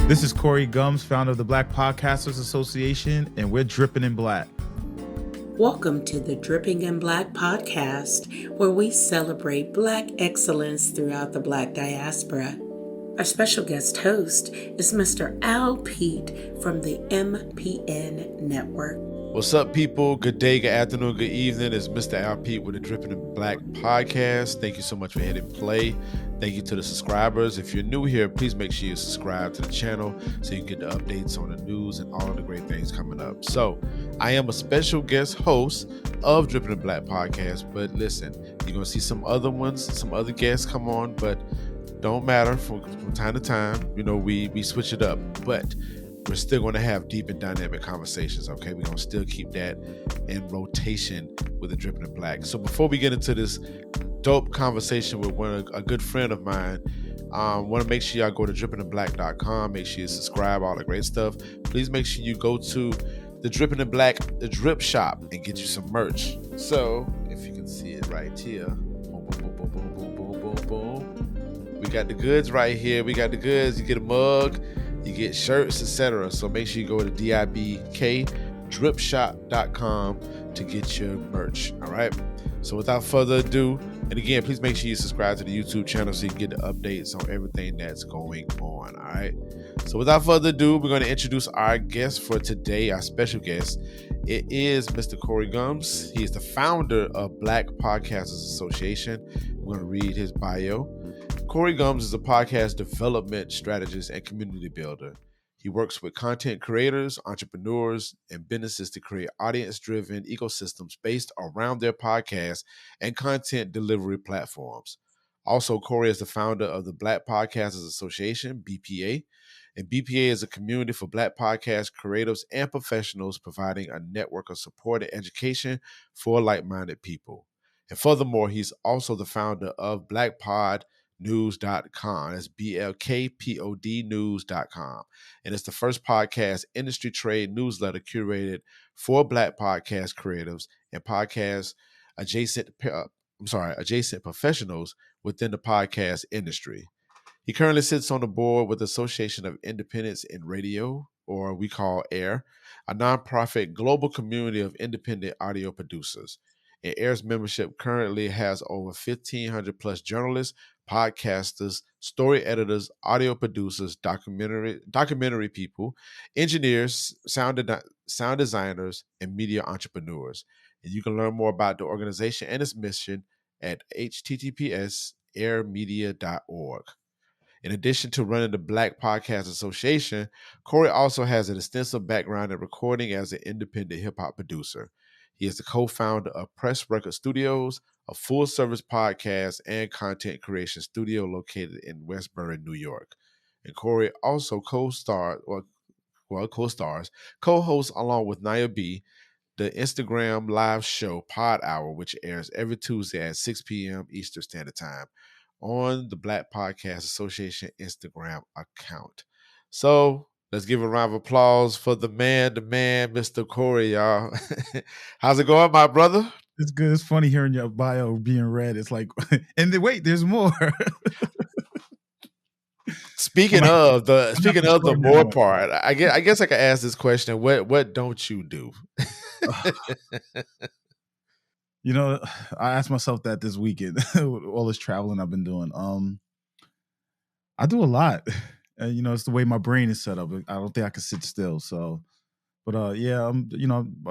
This is Corey Gumbs, founder of the Black Podcasters Association, and we're dripping in black. Welcome to the Dripping in Black podcast, where we celebrate Black excellence throughout the Black diaspora. Our special guest host is Mr. Al Pete from the MPN Network. What's up, people? Good day, good afternoon, good evening. It's Mr. Al Pete with the Dripping in Black podcast. Thank you so much for hitting play. Thank you to the subscribers. If you're new here, please make sure you subscribe to the channel so you can get the updates on the news and all of the great things coming up. So, I am a special guest host of Dripping in Black podcast, but listen, you're going to see some other ones, some other guests come on, but don't matter from time to time. You know, we switch it up, but we're still going to have deep and dynamic conversations, okay? We're going to still keep that in rotation with the Dripping in Black. So before we get into this dope conversation with a good friend of mine, want to make sure y'all go to drippinginblack.com. Make sure you subscribe, all the great stuff. Please make sure you go to the Dripping in Black, the Drip Shop, and get you some merch. So if you can see it right here, boom, boom, boom, boom, boom, boom, boom, boom, boom. We got the goods right here. We got the goods. You get a mug, you get shirts, etc. So make sure you go to dibkdripshop.com to get your merch. All right. So without further ado, and again, please make sure you subscribe to the YouTube channel so you can get the updates on everything that's going on. All right. So without further ado, we're going to introduce our guest for today, our special guest. It is Mr. Corey Gumbs. He is the founder of Black Podcasters Association. We're going to read his bio. Corey Gumbs is a podcast development strategist and community builder. He works with content creators, entrepreneurs, and businesses to create audience-driven ecosystems based around their podcasts and content delivery platforms. Also, Corey is the founder of the Black Podcasters Association, BPA, and BPA is a community for Black podcast creatives and professionals providing a network of support and education for like-minded people. And furthermore, he's also the founder of BlackPodNews.com. That's BLKPOD News.com. And it's the first podcast industry trade newsletter curated for Black podcast creatives and podcast adjacent professionals within the podcast industry. He currently sits on the board with the Association of Independents in Radio, or we call AIR, a nonprofit global community of independent audio producers. And AIR's membership currently has over 1,500 plus journalists, podcasters, story editors, audio producers, documentary people, engineers, sound designers, and media entrepreneurs. And you can learn more about the organization and its mission at https://airmedia.org. In addition to running the Black Podcast Association, Corey also has an extensive background in recording as an independent hip-hop producer. He is the co-founder of Press Record Studios, a full-service podcast and content creation studio located in Westbury, New York. And Corey also co-hosts along with Naya B, the Instagram live show Pod Hour, which airs every Tuesday at 6 p.m. Eastern Standard Time on the Black Podcast Association Instagram account. So let's give a round of applause for the man, Mr. Corey, y'all. How's it going, my brother? It's good. It's funny hearing your bio being read. It's like, and wait, there's more. Speaking of the more part, I guess I could ask this question: What don't you do? You know, I asked myself that this weekend with all this traveling I've been doing. I do a lot. You know, it's the way my brain is set up. I don't think I can sit still. So, but yeah, I'm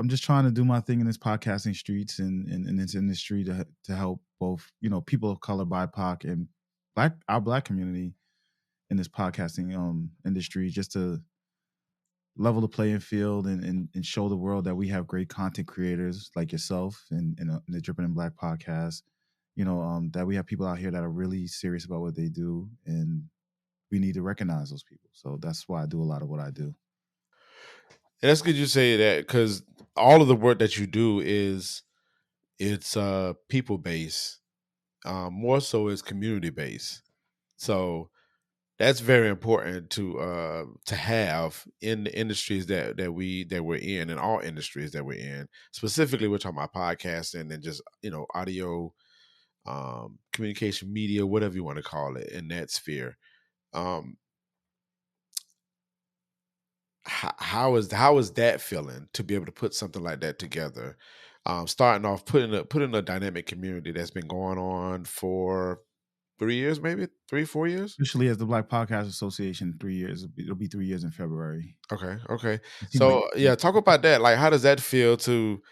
just trying to do my thing in this podcasting streets and in this industry to help both, people of color, BIPOC, and our Black community in this podcasting industry, just to level the playing field and show the world that we have great content creators like yourself and the Dripping in Black podcast. That we have people out here that are really serious about what they do, and we need to recognize those people. So that's why I do a lot of what I do. And that's good you say that, because all of the work that you do it's people based, more so is community based. So that's very important to have in the industries that we're in all industries that we're in. Specifically, we're talking about podcasting and just audio, communication, media, whatever you want to call it, in that sphere. how is that feeling to be able to put something like that together? Starting off putting a dynamic community that's been going on for 3 years, maybe 3 4 years. Officially, as the Black Podcast Association, 3 years. It'll be 3 years in February. Okay. It seems like So yeah, talk about that. Like, how does that feel to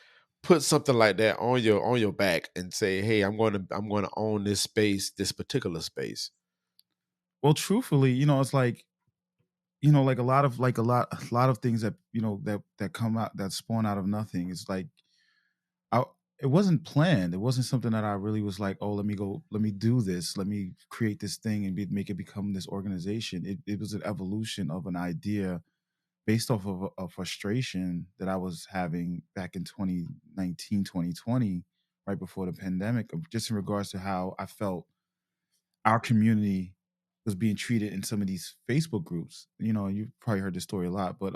put something like that on your back and say, "Hey, I'm going to own this space, this particular space." well, truthfully, it's like like a lot of things that that come out that spawn out of nothing. It's like I it wasn't planned. It wasn't something that I really was like, oh, let me do this, let me create this thing and make it become this organization. It was an evolution of an idea based off of a frustration that I was having back in 2019, 2020, right before the pandemic, just in regards to how I felt our community was being treated in some of these Facebook groups. You've probably heard this story a lot, but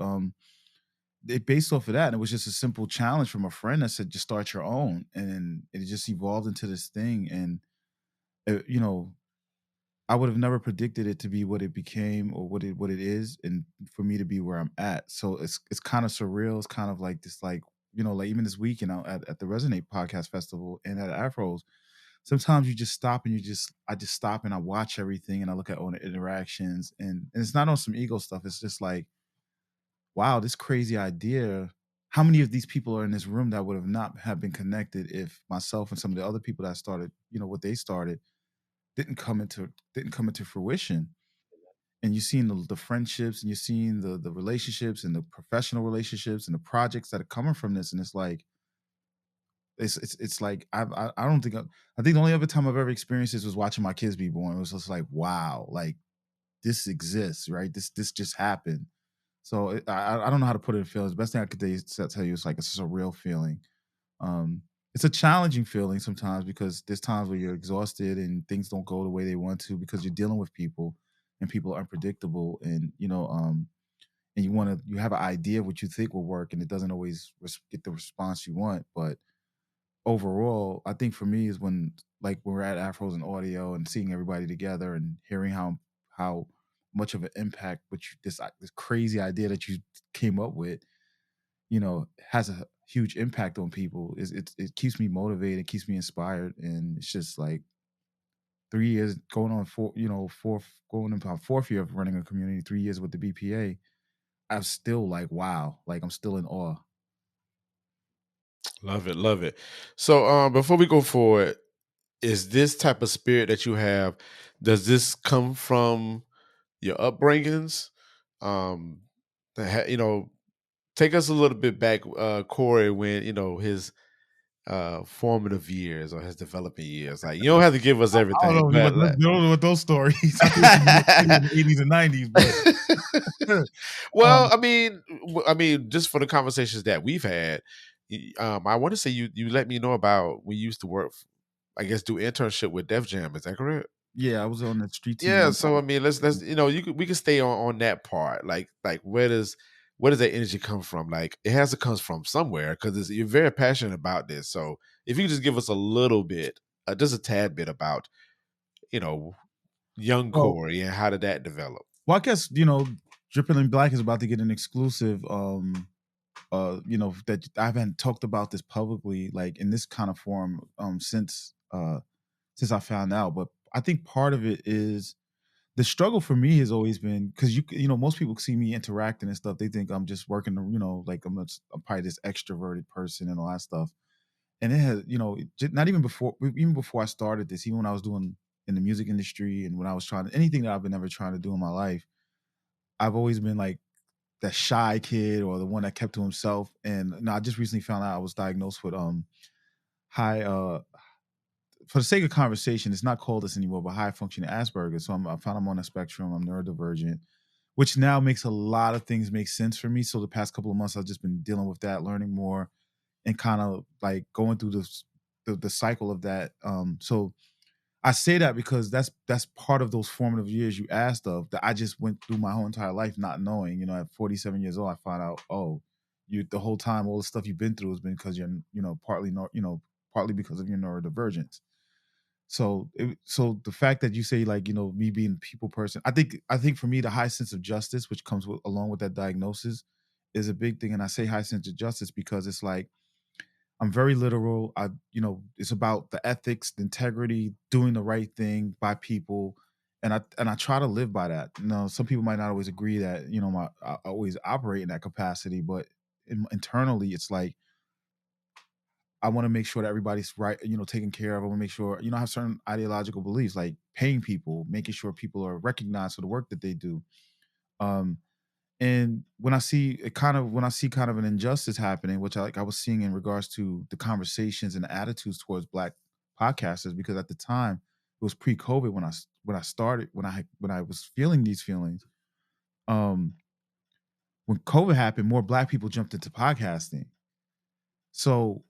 it based off of that, and it was just a simple challenge from a friend that said, "Just start your own," and it just evolved into this thing. And uh, you know, I would have never predicted it to be what it became or what it is, and for me to be where I'm at. So it's kind of surreal. It's kind of like this, like like even this weekend out at the Resonate Podcast Festival and at Afros. Sometimes you just stop and I just stop and I watch everything and I look at all the interactions, and it's not on some ego stuff. It's just like, wow, this crazy idea. How many of these people are in this room that would have not have been connected if myself and some of the other people that started, what they started didn't come into fruition? And you're seeing the friendships and you're seeing the relationships and the professional relationships and the projects that are coming from this. And it's like it's like I don't think I think the only other time I've ever experienced this was watching my kids be born. It was just like, wow, like this exists, right? This just happened. So I don't know how to put it in feelings. Best thing I could tell you is like it's just a real feeling. Um, it's a challenging feeling sometimes because there's times where you're exhausted and things don't go the way they want to because you're dealing with people and people are unpredictable, and and you have an idea of what you think will work and it doesn't always get the response you want. But overall, I think for me is when we're at Afros and Audio and seeing everybody together and hearing how much of an impact which this crazy idea that you came up with, has a huge impact on people. It keeps me motivated, keeps me inspired, and it's just like 3 years going on going into my fourth year of running a community, 3 years with the BPA. I'm still like, wow, like I'm still in awe. Love it, love it. So, before we go forward, is this type of spirit that you have? Does this come from your upbringings? Um, take us a little bit back, Corey, when his formative years or his developing years. Like, you don't have to give us I don't everything, know but what those, I don't know what those stories. I think it's in the 80s and 90s, but well, um, I mean, just for the conversations that we've had, I want to say you let me know about we used to work, I guess, do internship with Def Jam. Is that correct? yeah, I was on the street Yeah. team. So I mean, let's we can stay on that part. Like where does that energy come from? Like, it has to come from somewhere because you're very passionate about this. So if you could just give us a little bit, just a tad bit about you know young Well, Corey and how did that develop? well, I guess Dripping in Black is about to get an exclusive. That I haven't talked about this publicly, like in this kind of form, since I found out. But I think part of it is the struggle for me has always been because most people see me interacting and stuff. They think I'm just working, like I'm probably this extroverted person and all that stuff. And it has, not even before I started this, even when I was doing in the music industry and when I was trying anything that I've been ever trying to do in my life, I've always been like that shy kid or the one that kept to himself. And no, I just recently found out I was diagnosed with high for the sake of conversation, it's not called this anymore, but high functioning Asperger's. So I found I'm on a spectrum. I'm neurodivergent, which now makes a lot of things make sense for me. So the past couple of months, I've just been dealing with that, learning more, and kind of like going through the cycle of that. So I say that because that's part of those formative years you asked of that I just went through my whole entire life not knowing. At 47 years old, I found out, oh, you the whole time all the stuff you've been through has been because you're partly partly because of your neurodivergence. So the fact that you say, like, me being a people person, I think for me the high sense of justice, which comes along with that diagnosis, is a big thing. And I say high sense of justice because it's like I'm very literal. It's about the ethics, the integrity, doing the right thing by people, and I try to live by that. Some people might not always agree that I always operate in that capacity, but internally, it's like I want to make sure that everybody's right, taken care of. I want to make sure, I have certain ideological beliefs, like paying people, making sure people are recognized for the work that they do. Um, and when I see kind of an injustice happening, which I was seeing in regards to the conversations and the attitudes towards Black podcasters, because at the time it was pre-COVID when I started, when I was feeling these feelings. Um, when COVID happened, more Black people jumped into podcasting. So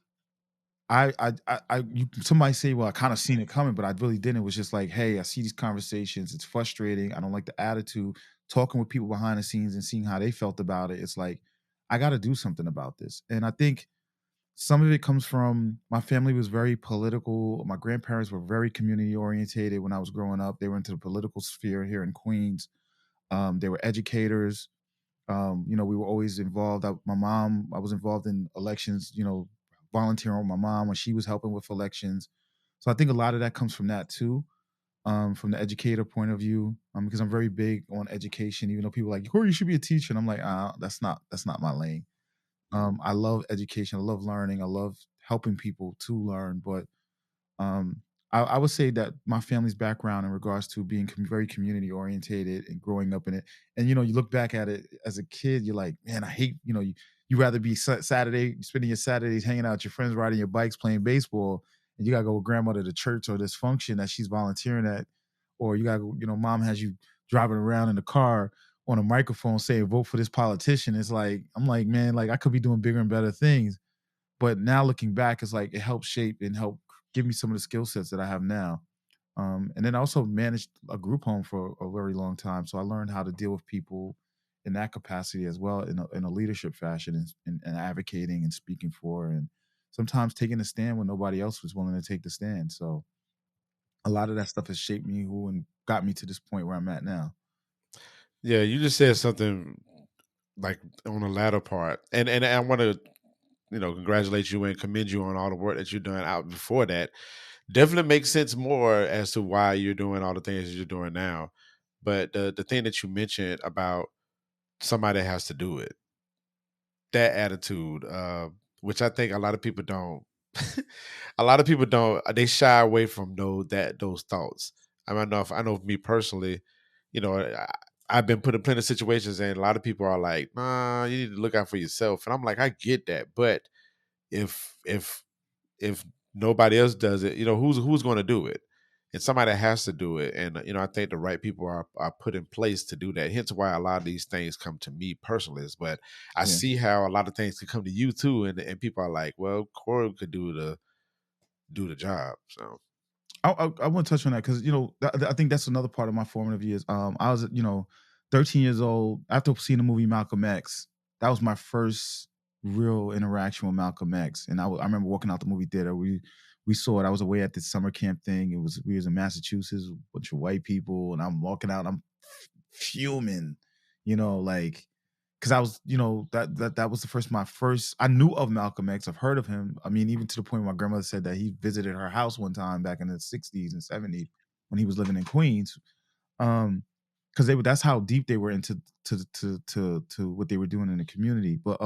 somebody say, well, I kind of seen it coming, but I really didn't. It was just like, hey, I see these conversations. It's frustrating. I don't like the attitude. Talking with people behind the scenes and seeing how they felt about it. It's like, I got to do something about this. And I think some of it comes from my family was very political. My grandparents were very community orientated when I was growing up. They were into the political sphere here in Queens. They were educators. We were always involved. I was involved in elections, volunteering with my mom when she was helping with elections. So I think a lot of that comes from that too, from the educator point of view, because I'm very big on education, even though people are like, Corey, you should be a teacher. And I'm like, that's not my lane. I love education. I love learning. I love helping people to learn. But um, I would say that my family's background in regards to being very community orientated and growing up in it, and you look back at it as a kid, you're like, man, I hate, you rather be Saturday spending your Saturdays hanging out with your friends, riding your bikes, playing baseball, and you gotta go with grandmother to church or this function that she's volunteering at, or you gotta go, mom has you driving around in the car on a microphone saying vote for this politician. It's like I'm like, man, like I could be doing bigger and better things. But now looking back, it's like it helped shape and help give me some of the skill sets that I have now. And then I also managed a group home for a very long time. So I learned how to deal with people in that capacity as well, in a leadership fashion, and advocating and speaking for, and sometimes taking a stand when nobody else was willing to take the stand. So a lot of that stuff has shaped me who and got me to this point where I'm at now. Yeah, you just said something like on the latter part, and I want to congratulate you and commend you on all the work that you're doing out before that. Definitely makes sense more as to why you're doing all the things that you're doing now. But the thing that you mentioned about somebody has to do it, that attitude, which I think a lot of people don't. A lot of people don't. They shy away from those thoughts. I mean, I know for me personally, I've been put in plenty of situations, and a lot of people are like, "Nah, you need to look out for yourself." And I'm like, I get that, but if if if nobody else does it, who's going to do it? And somebody has to do it. And I think the right people are put in place to do that. Hence why a lot of these things come to me personally. But I Yeah. see how a lot of things can come to you too, and people are like, well, Corey could do the job. So I want to touch on that because I think that's another part of my formative years. I was 13 years old after seeing the movie Malcolm X. That was my first real interaction with Malcolm X, and I remember walking out the movie theater. We saw it. I was away at this summer camp thing. We was in Massachusetts, a bunch of white people, and I'm walking out. I'm fuming, like because I was, that was my first. I knew of Malcolm X. I've heard of him. I mean, even to the point where my grandmother said that he visited her house one time back in the '60s and '70s when he was living in Queens. Because that's how deep they were into to what they were doing in the community. But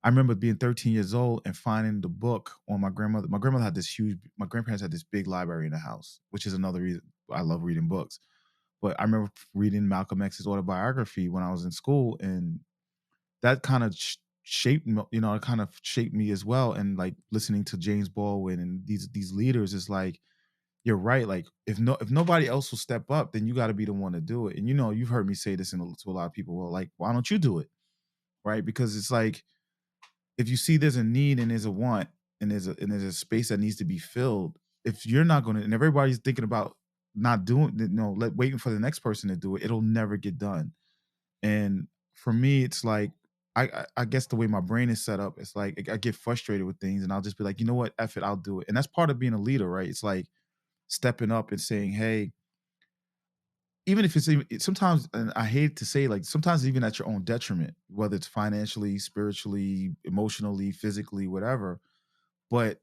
I remember being 13 years old and finding the book on my grandmother. My grandmother had my grandparents had this big library in the house, which is another reason I love reading books. But I remember reading Malcolm X's autobiography when I was in school, and that kind of shaped me. It kind of shaped me as well. And like listening to James Baldwin and these leaders is like, you're right. Like if nobody else will step up, then you got to be the one to do it. And you've heard me say this to a lot of people. Well, like, why don't you do it? Right? Because it's like if you see there's a need and there's a want and there's a space that needs to be filled, if you're not going to, and everybody's thinking about not doing, waiting for the next person to do it, it'll never get done. And for me, it's like I guess the way my brain is set up, it's like I get frustrated with things, and I'll just be like, you know what, F it, I'll do it. And that's part of being a leader, right? It's like stepping up and saying, hey, even if sometimes, and I hate to say, like, sometimes even at your own detriment, whether it's financially, spiritually, emotionally, physically, whatever. But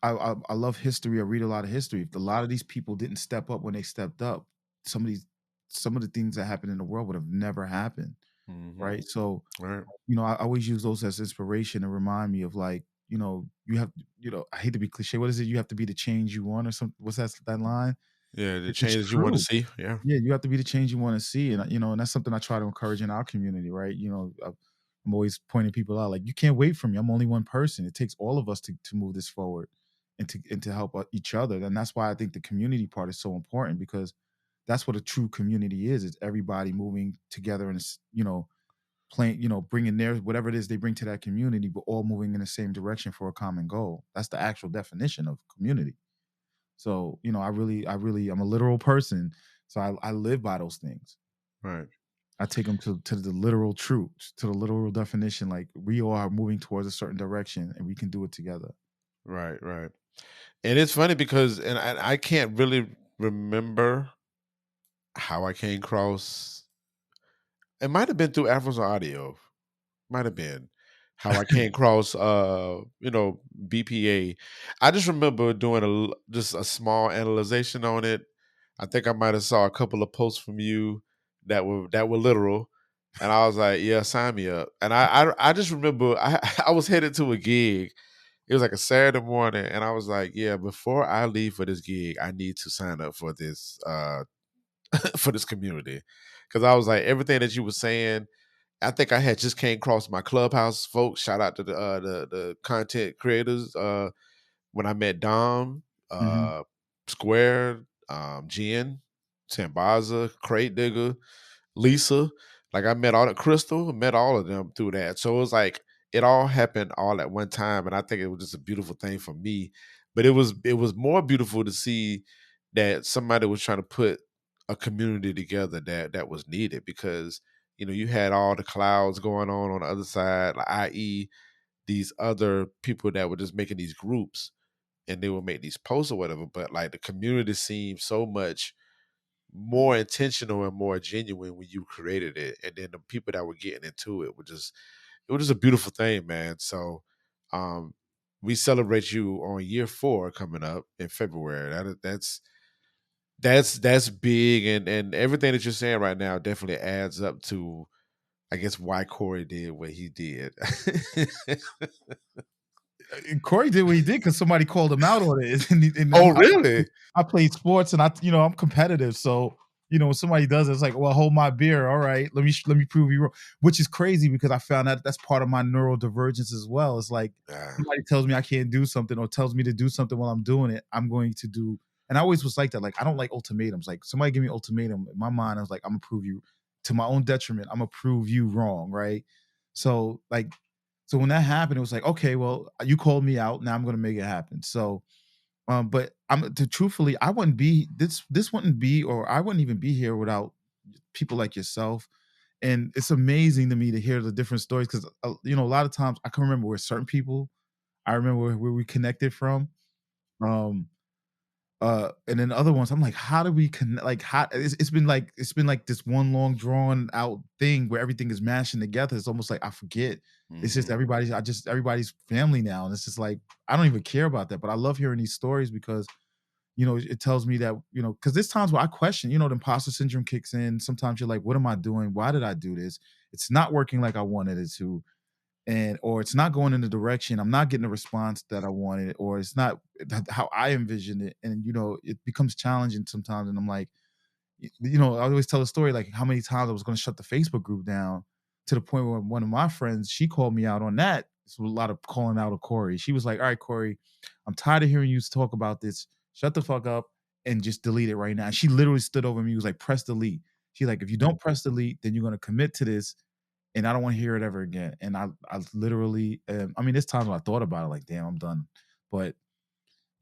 I love history. I read a lot of history. If a lot of these people didn't step up when they stepped up, some of these some of the things that happened in the world would have never happened, Mm-hmm. right? So, Right. I always use those as inspiration to remind me of, like, you have, I hate to be cliche. What is it? You have to be the change you want, or something. What's that line? Yeah, the It's changes you want to true. see. Yeah. Yeah, you have to be the change you want to see, and and that's something I try to encourage in our community, right? I'm always pointing people out, like, you can't wait for me. I'm only one person. It takes all of us to move this forward, and to help each other. And that's why I think the community part is so important, because that's what a true community is. It's everybody moving together and playing, bringing their whatever it is they bring to that community, but all moving in the same direction for a common goal. That's the actual definition of community. So, I'm a literal person. So I live by those things. Right. I take them to the literal truth, to the literal definition. Like, we all are moving towards a certain direction, and we can do it together. Right. Right. And it's funny because, and I can't really remember how I came across. It might have been through Afro's audio. Might have been how I came across, BPA. I just remember doing just a small analyzation on it. I think I might have saw a couple of posts from you that were literal, and I was like, "Yeah, sign me up." And I just remember I was headed to a gig. It was like a Saturday morning, and I was like, "Yeah, before I leave for this gig, I need to sign up for this for this community," because I was like, everything that you were saying. I think I had just came across my Clubhouse folks. Shout out to the content creators. When I met Dom, Mhm. Square, Jen, Sambaza, Crate Digger, Lisa. Like, I met all the Crystal, met all of them through that. So it was like it all happened all at one time, and I think it was just a beautiful thing for me. But it was more beautiful to see that somebody was trying to put a community together that was needed, because you had all the clouds going on the other side, like, i.e., these other people that were just making these groups, and they would make these posts or whatever. But like, the community seemed so much more intentional and more genuine when you created it, and then the people that were getting into it was just a beautiful thing, man. So um we celebrate you on year 4 coming up in February. That's big, and everything that you're saying right now definitely adds up to, I guess, why Corey did what he did. Corey did what he did because somebody called him out on it, and Oh, really? I played sports, and I'm competitive, so when somebody does it, it's like, well, hold my beer, all right, let me prove you wrong, which is crazy because I found out that's part of my neurodivergence as well. It's like, Yeah. somebody tells me I can't do something, or tells me to do something while I'm doing it, I'm going to do. And I always was like that. Like, I don't like ultimatums. Like, somebody give me an ultimatum, in my mind I was like, I'm gonna prove you, to my own detriment, I'm gonna prove you wrong, right? So, like, so when that happened, it was like, okay, well, you called me out. Now I'm going to make it happen. So, but truthfully, I wouldn't be this wouldn't be, or I wouldn't even be here without people like yourself. And it's amazing to me to hear the different stories, because a lot of times I can remember where certain people, I remember where we connected from. Um, and then other ones, I'm like, how do we connect? Like, how it's been like this one long drawn out thing where everything is mashing together. It's almost like I forget. It's just Mhm. everybody's family now, and it's just like I don't even care about that. But I love hearing these stories because it tells me that because there's times where I question. The imposter syndrome kicks in. Sometimes you're like, what am I doing? Why did I do this? It's not working like I wanted it to, or it's not going in the direction, I'm not getting the response that I wanted, or it's not how I envisioned it. And it becomes challenging sometimes. And I'm like, I always tell a story, like, how many times I was going to shut the Facebook group down, to the point where one of my friends, she called me out on that. So a lot of calling out of Corey. She was like, all right, Corey, I'm tired of hearing you talk about this. Shut the fuck up and just delete it right now. And she literally stood over me, was like, press delete. She's like, if you don't press delete, then you're going to commit to this, and I don't want to hear it ever again. And I literally, I mean, there's times when I thought about it, like, damn, I'm done. But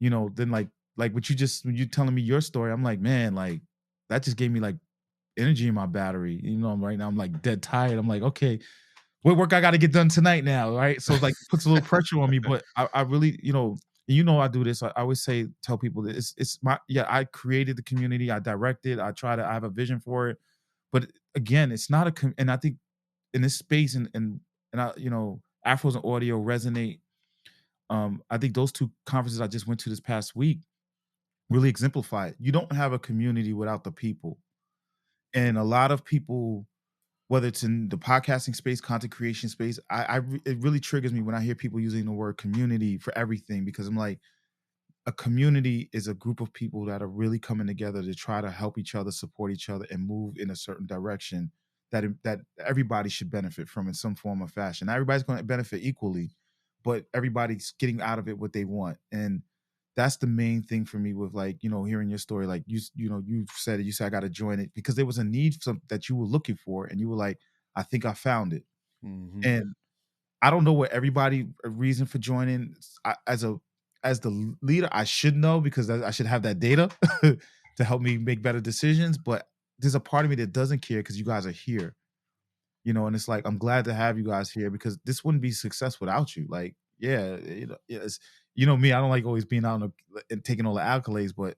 then, like what you just, when you telling me your story, I'm like, man, like, that just gave me like energy in my battery. Right now I'm like dead tired. I'm like, okay, what work I got to get done tonight now, right? So it's like, puts a little pressure on me. But I really, I do this. I always tell people that it's my I created the community, I directed, I have a vision for it. But again, it's not and I think in this space and I, Afros and audio resonate. I think those two conferences I just went to this past week really exemplify it. You don't have a community without the people. And a lot of people, whether it's in the podcasting space, content creation space, it really triggers me when I hear people using the word community for everything, because I'm like, a community is a group of people that are really coming together to try to help each other, support each other, and move in a certain direction that everybody should benefit from in some form or fashion. Not everybody's going to benefit equally, but everybody's getting out of it what they want. And that's the main thing for me with, like, hearing your story. Like, you said it, you said I got to join it because there was a need that you were looking for, and you were like, I think I found it. Mm-hmm. And I don't know what everybody a reason for joining. As the leader, I should know, because I should have that data to help me make better decisions. But there's a part of me that doesn't care because you guys are here, and it's like, I'm glad to have you guys here, because this wouldn't be success without you. Like, yeah, it's, me, I don't like always being out and taking all the accolades, but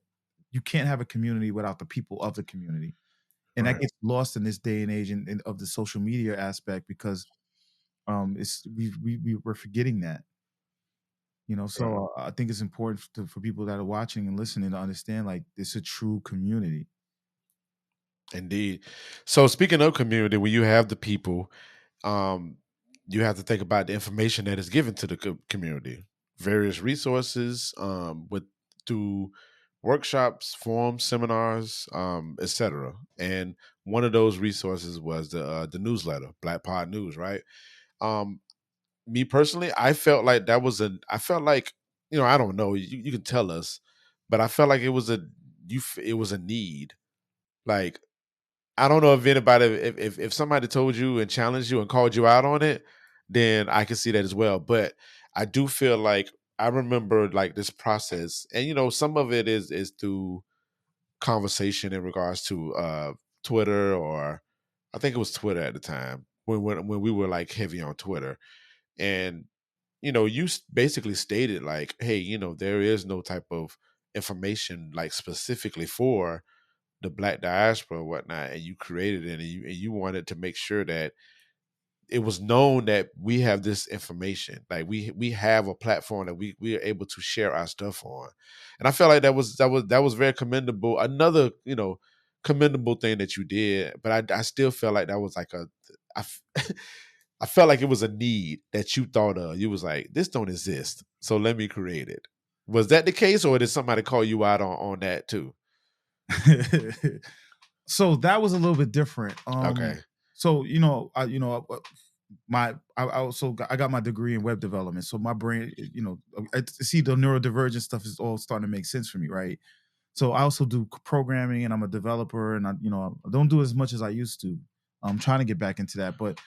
you can't have a community without the people of the community. And that Right. gets lost in this day and age and of the social media aspect, because it's we're forgetting that. Right. So I think it's important for people that are watching and listening to understand, like, it's a true community. Indeed. So speaking of community, when you have the people, um, you have to think about the information that is given to the community, various resources, with through workshops, forums, seminars, etc. And one of those resources was the newsletter, Black Pod News, right? Um, Me personally, I felt like I felt like, I don't know, you can tell us, but I felt like it was a need. Like, I don't know if anybody, if somebody told you and challenged you and called you out on it, then I can see that as well. But I do feel like I remember like this process, and some of it is through conversation in regards to Twitter, or I think it was Twitter at the time when we were like heavy on Twitter. And you basically stated like, hey, there is no type of information like specifically for the Black diaspora or whatnot, and you created it, and you wanted to make sure that it was known that we have this information, like we have a platform that we are able to share our stuff on. And I felt like that was very commendable. Another commendable thing that you did, but I still felt like that was like I f- I felt like it was a need that you thought of. You was like, this don't exist, so let me create it. Was that the case, or did somebody call you out on that too? So that was a little bit different. Okay. So I got my degree in web development. So my brain, I see the neurodivergent stuff is all starting to make sense for me, right? So I also do programming, and I'm a developer, and I don't do as much as I used to. I'm trying to get back into that. But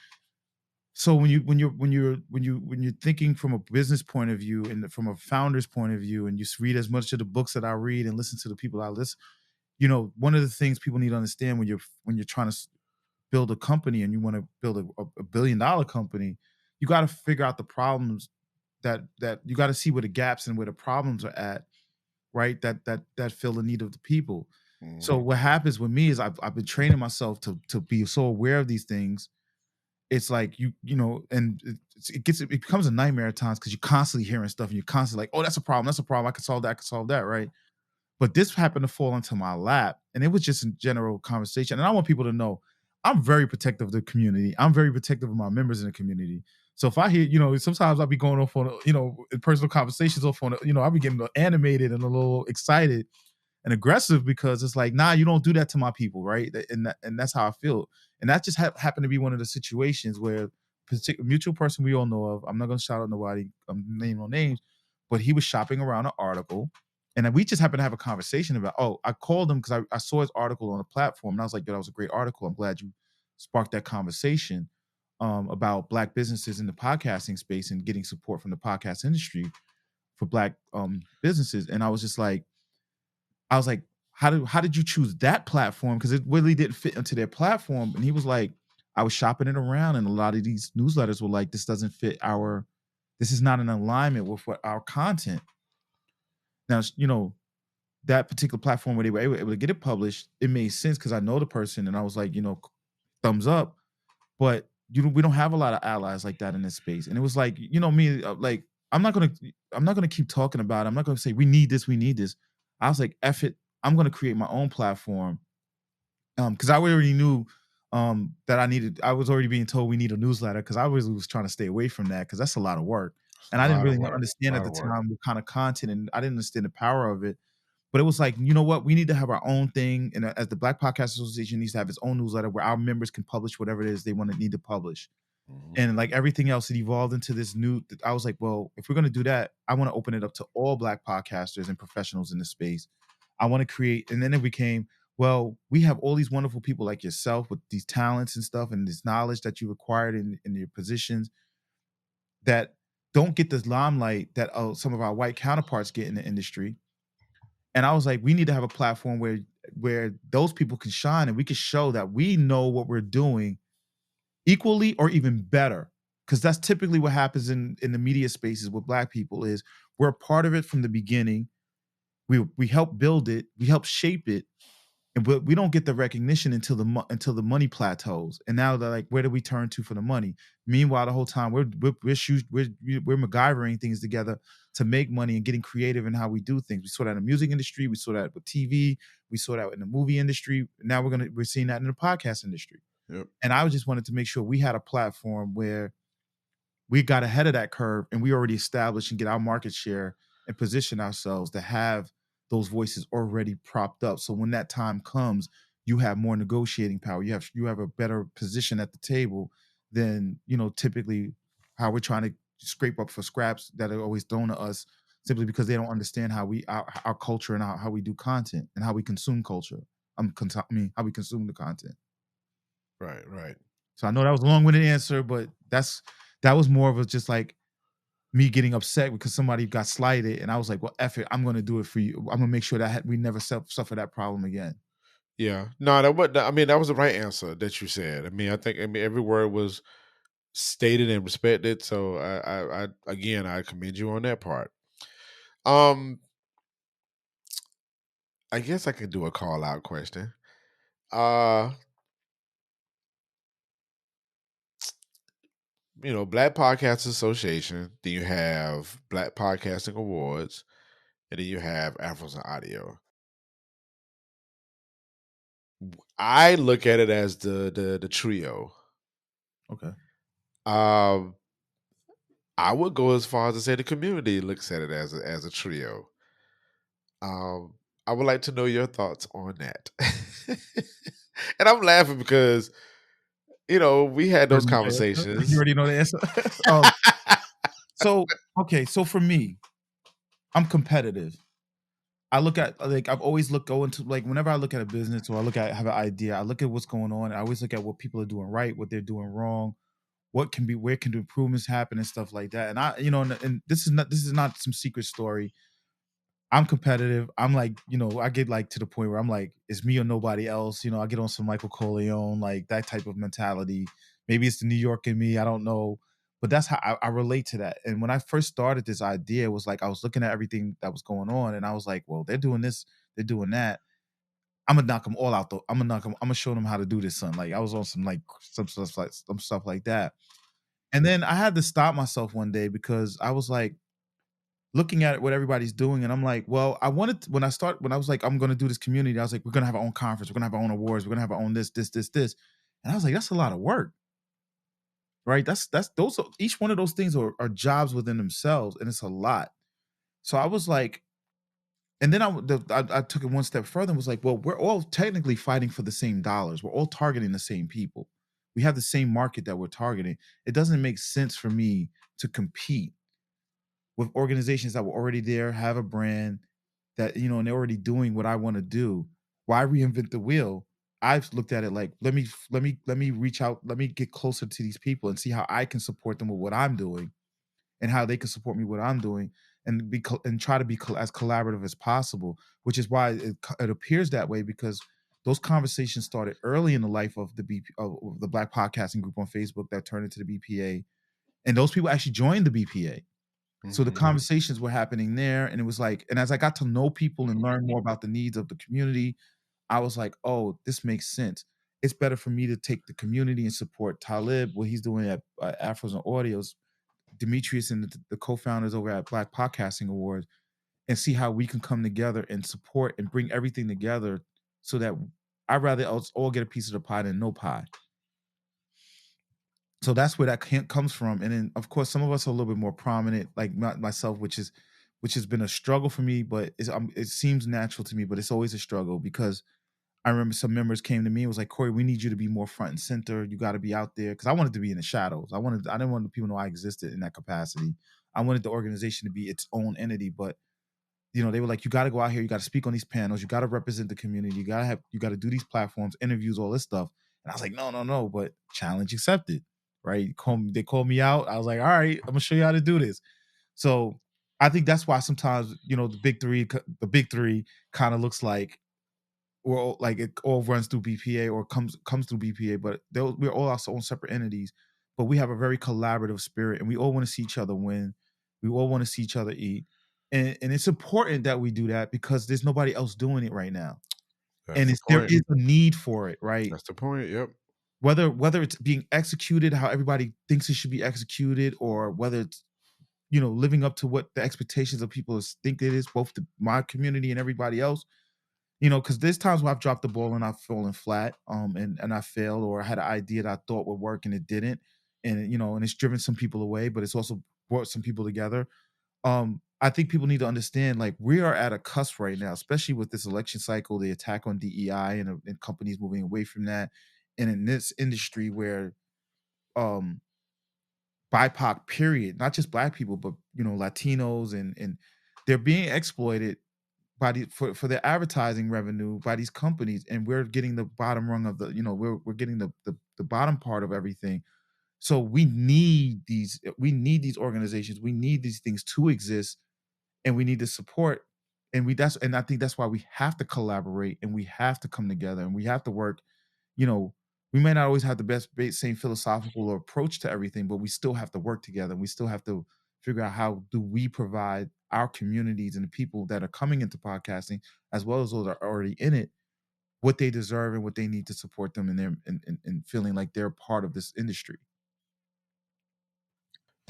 so when you're thinking from a business point of view and from a founder's point of view, and you read as much of the books that I read and listen to the people I listen, one of the things people need to understand when you're trying to build a company and you want to build a $1 billion company, you got to figure out the problems that you got to see where the gaps and where the problems are at, right? That fill the need of the people. So Mhm. what happens with me is I've been training myself to be so aware of these things. It's like and it becomes a nightmare at times, because you're constantly hearing stuff and you're constantly like, oh, that's a problem, that's a problem. I could solve that, right? But this happened to fall into my lap, and it was just a general conversation. And I want people to know I'm very protective of the community. I'm very protective of my members in the community. So if I hear, sometimes I'll be going off on, in personal conversations off on, I'll be getting animated and a little excited and aggressive, because it's like, nah, you don't do that to my people, right? And that's how I feel. And that just happened to be one of the situations where mutual person we all know of. I'm not going to shout out nobody, name no names, but he was shopping around an article, and then we just happened to have a conversation about. Oh, I called him because I saw his article on the platform, and I was like, "Yo, that was a great article. I'm glad you sparked that conversation about Black businesses in the podcasting space and getting support from the podcast industry for Black businesses." And I was like, how did you choose that platform? Because it really didn't fit into their platform. And he was like, I was shopping it around, and a lot of these newsletters were like, this doesn't fit this is not in alignment with what our content. Now, that particular platform where they were able to get it published, it made sense because I know the person, and I was like, thumbs up. But we don't have a lot of allies like that in this space, and it was like, me, like I'm not gonna keep talking about it. I'm not gonna say we need this, we need this. I was like, F it, I'm gonna create my own platform, because I already knew that I was already being told we need a newsletter because I was trying to stay away from that because that's a lot of work. It's And a I didn't lot of really work. A understand at lot the of work. time what kind of content, and I didn't understand the power of it. But it was like, you know what? We need to have our own thing. And as the Black Podcast Association needs to have its own newsletter where our members can publish whatever it is they need to publish. Mhm. And like everything else, it evolved into this new. I was like, well, if we're going to do that, I want to open it up to all Black podcasters and professionals in the space. I want to create, and then it became, well, we have all these wonderful people like yourself with these talents and stuff and this knowledge that you've acquired in your positions that don't get this limelight that some of our white counterparts get in the industry. And I was like, we need to have a platform where those people can shine and we can show that we know what we're doing equally or even better. Because that's typically what happens in the media spaces with Black people is we're a part of it from the beginning. We help build it, we help shape it, and but we don't get the recognition until the money plateaus. And now they're like, where do we turn to for the money? Meanwhile, the whole time we're MacGyvering things together to make money and getting creative in how we do things. We saw that in the music industry, we saw that with TV, we saw that in the movie industry. Now we're seeing that in the podcast industry. Yep. And I just wanted to make sure we had a platform where we got ahead of that curve and we already established and get our market share and position ourselves to have those voices already propped up. So when that time comes, you have more negotiating power. You have a better position at the table than, typically how we're trying to scrape up for scraps that are always thrown at us simply because they don't understand our culture and how we do content and how we consume culture. How we consume the content. Right, right. So I know that was a long-winded answer, but that was more of just like me getting upset because somebody got slighted, and I was like, "Well, F it, I'm going to do it for you. I'm going to make sure that we never suffer that problem again." Yeah. No, that was the right answer that you said. I mean, every word was stated and respected. So I again, I commend you on that part. Um, I guess I could do a call out question. Uh, Black Podcasters Association, then you have Black Podcasting Awards, and then you have Afros and Audio. I look at it as the trio. Okay. I would go as far as to say the community looks at it as a trio. I would like to know your thoughts on that. And I'm laughing because we had those You conversations. already know the answer. So for me, I'm competitive. I look at I've always go into like whenever I look at a business or have an idea, I look at what's going on. I always look at what people are doing right, what they're doing wrong, where can the improvements happen and stuff like that. And and this is not some secret story. I'm competitive. I'm like, I get like to the point where I'm like, it's me or nobody else. I get on some Michael Corleone, like that type of mentality. Maybe it's the New York in me. I don't know. But that's how I relate to that. And when I first started this idea, it was like I was looking at everything that was going on, and I was like, well, they're doing this, they're doing that. I'm gonna knock them all out though. I'm gonna show them how to do this, son. Like I was on some stuff like that. And then I had to stop myself one day because I was like, looking at what everybody's doing, and I'm like, well, when I was like, I'm gonna do this community, I was like, we're gonna have our own conference, we're gonna have our own awards, we're gonna have our own this. And I was like, that's a lot of work, right? Each one of those things are jobs within themselves, and it's a lot. So I was like, and then I took it one step further and was like, well, we're all technically fighting for the same dollars. We're all targeting the same people. We have the same market that we're targeting. It doesn't make sense for me to compete with organizations that were already there, have a brand that, and they're already doing what I want to do. Why reinvent the wheel? I've looked at it like, let me reach out, let me get closer to these people and see how I can support them with what I'm doing and how they can support me what I'm doing and and try to be as collaborative as possible, which is why it appears that way because those conversations started early in the life of of the Black Podcasting Group on Facebook that turned into the BPA. And those people actually joined the BPA. So the Mm-hmm. conversations were happening there, and it was like, and as I got to know people and learn more about the needs of the community, I was like, oh, this makes sense. It's better for me to take the community and support Talib, what he's doing at Afros and Audios, Demetrius and the co-founders over at Black Podcasting Awards, and see how we can come together and support and bring everything together so that I'd rather us all get a piece of the pie than no pie. So that's where that comes from. And then, of course, some of us are a little bit more prominent, like myself, which has been a struggle for me, but it seems natural to me, but it's always a struggle because I remember some members came to me and was like, Corey, we need you to be more front and center. You got to be out there. Cause I wanted to be in the shadows. I didn't want people to know I existed in that capacity. I wanted the organization to be its own entity, but they were like, you got to go out here. You got to speak on these panels. You got to represent the community. You got to do these platforms, interviews, all this stuff. And I was like, no, no, no, but challenge accepted, right? They called me out. I was like, all right, I'm gonna show you how to do this. So I think that's why sometimes, the big three kind of looks like, or like it all runs through BPA or comes through BPA, but we're all our own separate entities. But we have a very collaborative spirit, and we all want to see each other win. We all want to see each other eat, and it's important that we do that because there's nobody else doing it right now, That's and the there point. is a need for it, right? That's the point. Yep. Whether it's being executed how everybody thinks it should be executed, or whether it's living up to what the expectations of people think it is, both my community and everybody else. Because there's times where I've dropped the ball and I've fallen flat, and I failed, or I had an idea that I thought would work and it didn't, and it's driven some people away, but it's also brought some people together. I think people need to understand, like, we are at a cusp right now, especially with this election cycle, the attack on DEI, and companies moving away from that, and in this industry where um BIPOC period, not just Black people, but Latinos, and they're being exploited for their advertising revenue by these companies, and we're getting the bottom rung of we're getting the bottom part of everything. So we need these organizations, we need these things to exist, and we need to support, and I think that's why we have to collaborate, and we have to come together, and we have to work. you know we may not always have the same philosophical or approach to everything, but we still have to work together, and we still have to figure out how do we provide our communities and the people that are coming into podcasting, as well as those that are already in it, what they deserve and what they need to support them in their in feeling like they're part of this industry.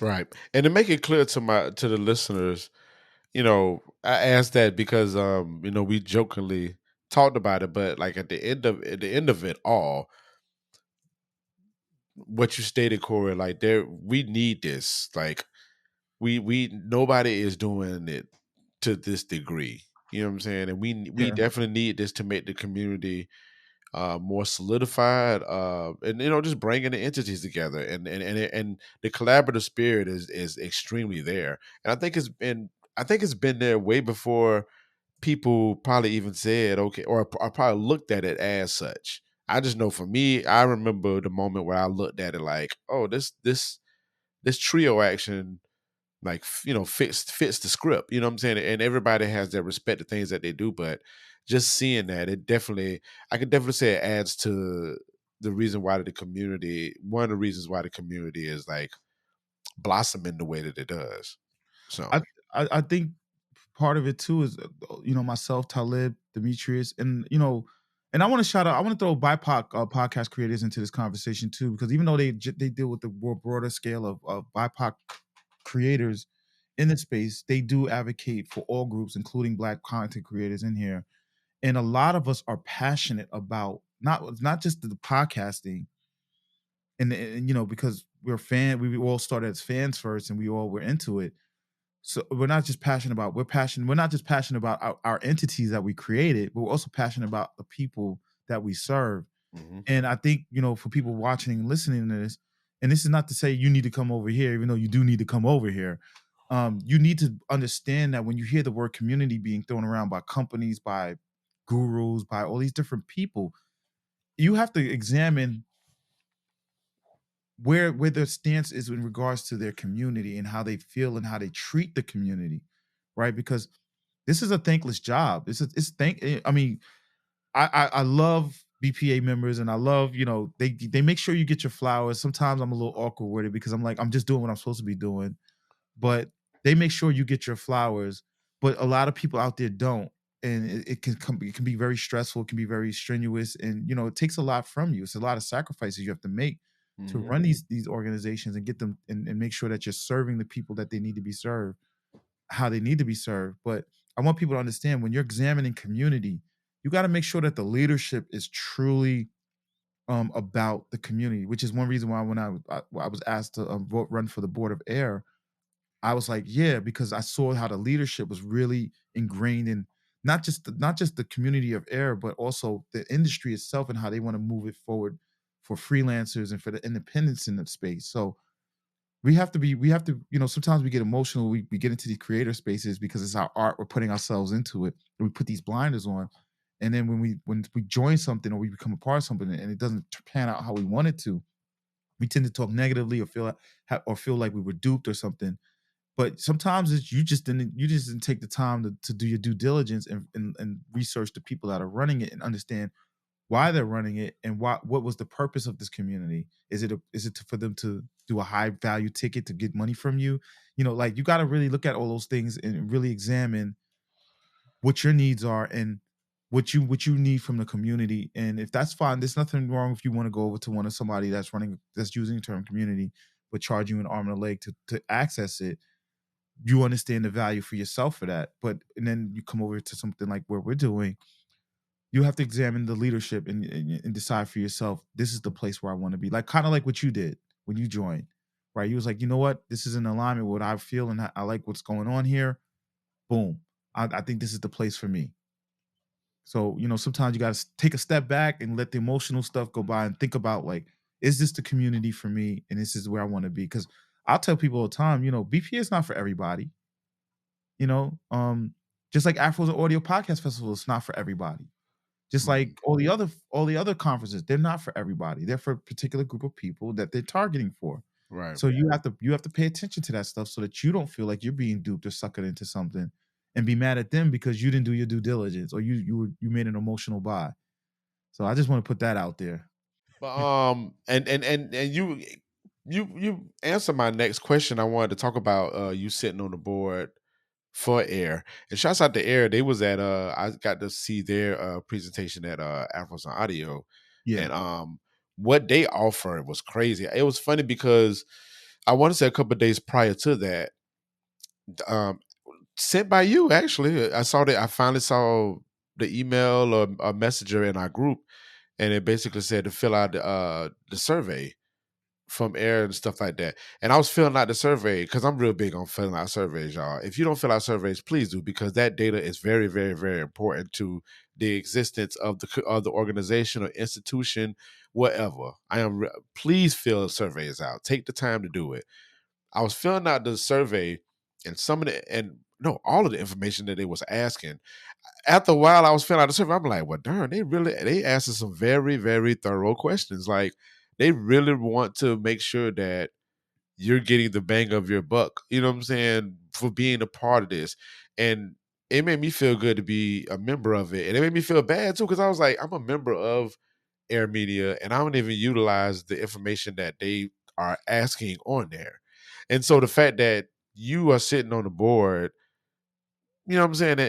Right. And to make it clear to the listeners, I asked that because we jokingly talked about it, but like at the end of it all, what you stated, Corey, like we need this. Like we nobody is doing it to this degree. You know what I'm saying? And we Yeah. definitely need this to make the community more solidified, and just bringing the entities together, and the collaborative spirit is extremely there. And I think it's been there way before people probably even said okay, or probably looked at it as such. I just know for me, I remember the moment where I looked at it like, oh, this trio action, like, fits the script, you know what I'm saying? And everybody has their respective things that they do, but just seeing that, I could definitely say it adds to the reason why the community one of the reasons why the community is like blossoming the way that it does. So I I think part of it too is myself, Talib, Demetrius, and I want to shout out. I want to throw BIPOC podcast creators into this conversation too, because even though they deal with the more broader scale of BIPOC creators in the space, they do advocate for all groups, including Black content creators in here. And a lot of us are passionate about not just the podcasting, and because we all started as fans first, and we all were into it. So we're not just passionate about we're not just passionate about our entities that we created, but we're also passionate about the people that we serve. mhm. And I think, for people watching and listening to this, and this is not to say you need to come over here, even though you do need to come over here. You need to understand that when you hear the word community being thrown around by companies, by gurus, by all these different people, you have to examine where their stance is in regards to their community and how they feel and how they treat the community, right? Because this is a thankless job. I mean, I love BPA members, and I love, they make sure you get your flowers. Sometimes I'm a little awkward with it because I'm like, I'm just doing what I'm supposed to be doing. But they make sure you get your flowers, but a lot of people out there don't. And it can be very stressful, it can be very strenuous, and it takes a lot from you. It's a lot of sacrifices you have to make to Mhm. run these organizations and get them and make sure that you're serving the people that they need to be served, how they need to be served. But I want people to understand, when you're examining community, you got to make sure that the leadership is truly about the community, which is one reason why when I was asked to run for the board of air, I was like, yeah, because I saw how the leadership was really ingrained in not just the community of air, but also the industry itself and how they want to move it forward for freelancers and for the independents in the space. So we have to, sometimes we get emotional. We get into these creator spaces because it's our art. We're putting ourselves into it. And we put these blinders on. And then when we join something or we become a part of something and it doesn't pan out how we want it to, we tend to talk negatively or feel like we were duped or something. But sometimes it's you just didn't take the time to do your due diligence and research the people that are running it and understand why they're running it and what was the purpose of this community. Is it for them to do a high value ticket to get money from you? Like, you got to really look at all those things and really examine what your needs are and what you need from the community. And if that's fine, there's nothing wrong if you want to go over to somebody that's using the term community but charge you an arm and a leg to access it. You understand the value for yourself for that. And then you come over to something like where we're doing, you have to examine the leadership and decide for yourself, this is the place where I want to be. Like, kind of like what you did when you joined, right? You was like, you know what? This is in alignment with what I feel and I like what's going on here. Boom. I think this is the place for me. So, sometimes you got to take a step back and let the emotional stuff go by and think about, like, is this the community for me? And this is where I want to be. Because I'll tell people all the time, BPA is not for everybody. You know, just like Afro's Audio Podcast Festival, it's not for everybody. Just like Mhm. all the other conferences, they're not for everybody. They're for a particular group of people that they're targeting for. Right. So you have to pay attention to that stuff so that you don't feel like you're being duped or suckered into something and be mad at them because you didn't do your due diligence or you made an emotional buy. So I just want to put that out there. But and you answer my next question. I wanted to talk about you sitting on the board for Air. And shouts out to Air. They was at I got to see their presentation at Afros on Audio. Yeah. And what they offered was crazy. It was funny because I want to say a couple of days prior to that, um sent by you actually. I finally saw the email or a messenger in our group, and it basically said to fill out the survey from Air and stuff like that. And I was filling out the survey because I'm real big on filling out surveys, y'all. If you don't fill out surveys, please do, because that data is very, very, very important to the existence of the organization or institution, whatever. Please fill surveys out. Take the time to do it. I was filling out the survey, and all of the information that they was asking. After a while, I was filling out the survey. I'm like, well, darn, they asking some very, very thorough questions. Like, they really want to make sure that you're getting the bang of your buck. You know what I'm saying? For being a part of this. And it made me feel good to be a member of it. And it made me feel bad too, because I was like, I'm a member of Air Media and I don't even utilize the information that they are asking on there. And so the fact that you are sitting on the board, you know what I'm saying,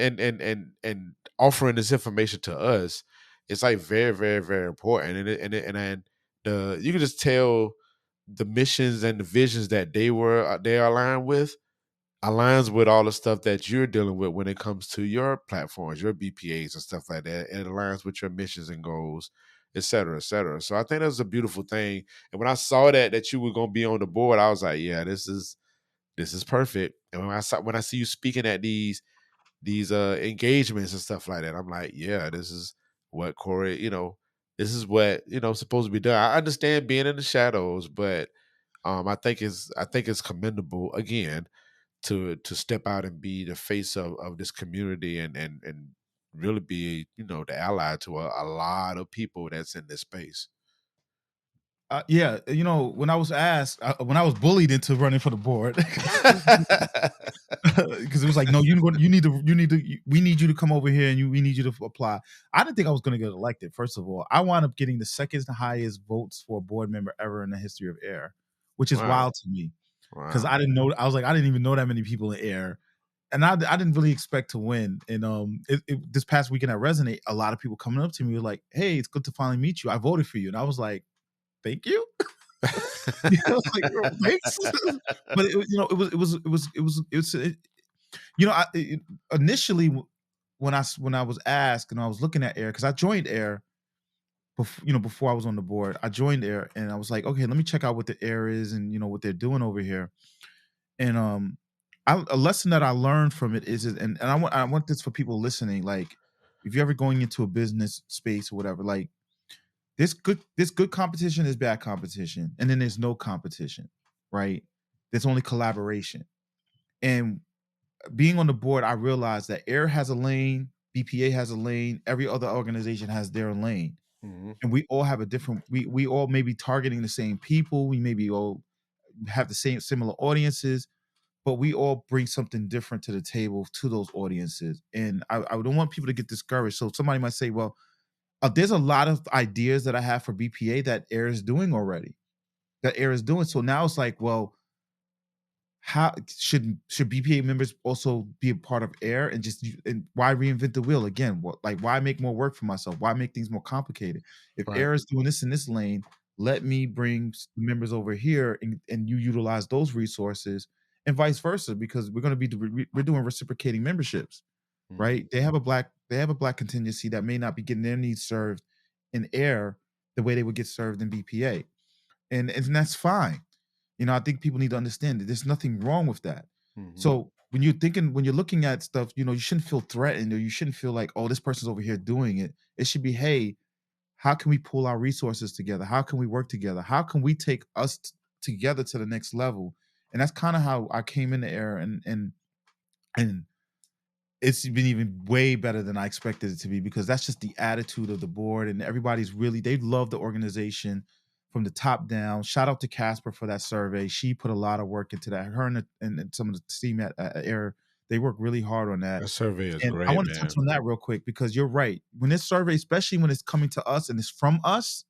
and offering this information to us, it's like very, very, very important. And the you can just tell the missions and the visions that they align with aligns with all the stuff that you're dealing with when it comes to your platforms, your BPAs and stuff like that. And it aligns with your missions and goals, et cetera, et cetera. So I think that's a beautiful thing. And when I saw that you were gonna be on the board, I was like, yeah, this is perfect. And when I see you speaking at these engagements and stuff like that, I'm like, yeah, this is what Corey, this is what, supposed to be done. I understand being in the shadows, but I think it's commendable again to step out and be the face of this community and really be, the ally to a lot of people that's in this space. Yeah, when I was asked, when I was bullied into running for the board, because it was like, no, we need you to come over here and we need you to apply. I didn't think I was going to get elected. First of all, I wound up getting the second highest votes for a board member ever in the history of Air, which is Wow. wild to me. because Wow. I didn't know. I was like, I didn't even know that many people in air, and I didn't really expect to win. And this past weekend at Resonate, a lot of people coming up to me were like, "Hey, it's good to finally meet you. I voted for you," and I was like, "Thank you." I was like, "Oh, thanks." But initially when I was asked and I was looking at air because I joined air before I was on the board. I joined air and I was like, okay, let me check out what the air is and what they're doing over here. And a lesson that I learned from it is, and I want this for people listening, like if you're ever going into a business space or whatever, like this good competition is bad competition, and then there's no competition, right? There's only collaboration. And being on the board, I realized that air has a lane, BPA has a lane, every other organization has their lane, Mhm. and we all have a different. We all may be targeting the same people. We maybe all have the same similar audiences, but we all bring something different to the table to those audiences. And I don't want people to get discouraged. So somebody might say, well, there's a lot of ideas that I have for BPA that Air is doing already. That Air is doing. So now it's like, well, how should BPA members also be a part of Air and why reinvent the wheel again? Why make more work for myself? Why make things more complicated? If Right. Air is doing this in this lane, let me bring members over here and you utilize those resources and vice versa because we're going to we're doing reciprocating memberships, Mhm. right? They have a black contingency that may not be getting their needs served in Air the way they would get served in BPA, and that's fine. I think people need to understand that there's nothing wrong with that. Mhm. So when you're looking at stuff, you shouldn't feel threatened or you shouldn't feel like, oh, this person's over here doing it. It should be, hey, how can we pull our resources together? How can we work together? How can we take us together to the next level? And that's kind of how I came into Air, and it's been even way better than I expected it to be because that's just the attitude of the board and everybody's really they love the organization from the top down. Shout out to Casper for that survey. She put a lot of work into that. Her and some of the team at Air, they work really hard on that. That survey is And I great, want to touch man. on that real quick because you're right. When this survey, especially when it's coming to us and it's from us,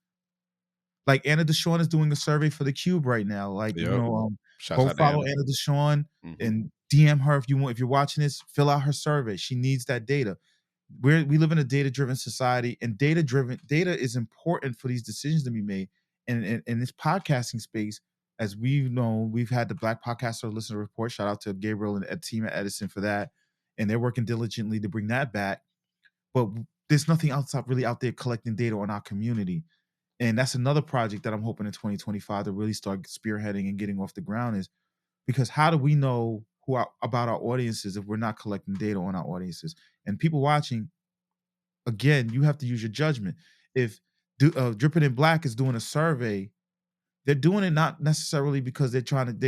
like Anna Deshawn is doing a survey for the Cube right now. Like, Yep. Shouts go out to follow Anna. Anna Deshawn Mhm. and DM her if you want. If you're watching this, fill out her survey. She needs that data. We live in a data-driven society, and data is important for these decisions to be made. And in this podcasting space, as we've known, we've had the Black Podcaster Listener Report. Shout out to Gabriel and the team at Edison for that, and they're working diligently to bring that back. But there's nothing outside really out there collecting data on our community. And that's another project that I'm hoping in 2025 to really start spearheading and getting off the ground is because how do we know about our audiences if we're not collecting data on our audiences? And people watching, again, you have to use your judgment. If Dripping in Black is doing a survey, they're doing it not necessarily because they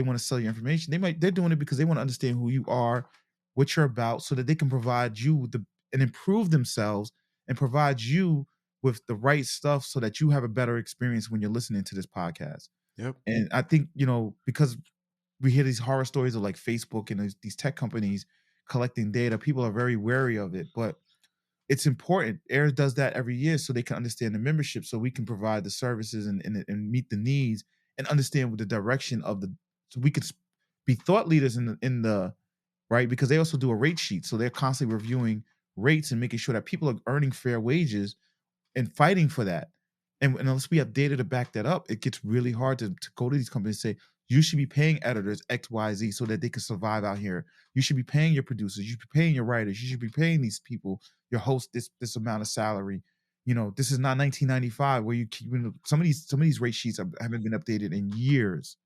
want to sell your information. They're doing it because they want to understand who you are, what you're about, so that they can provide you and improve themselves and provide you with the right stuff so that you have a better experience when you're listening to this podcast. Yep. And I think, because we hear these horror stories of like Facebook and these tech companies collecting data, people are very wary of it. But it's important. Air does that every year so they can understand the membership, so we can provide the services and meet the needs and understand what the direction of so we could be thought leaders in the right because they also do a rate sheet, so they're constantly reviewing rates and making sure that people are earning fair wages and fighting for that. And unless we have data to back that up, it gets really hard to go to these companies and say, you should be paying editors XYZ so that they can survive out here. You should be paying your producers, you should be paying your writers, you should be paying these people, your host, this amount of salary. This is not 1995 where you keep some of these rate sheets haven't been updated in years.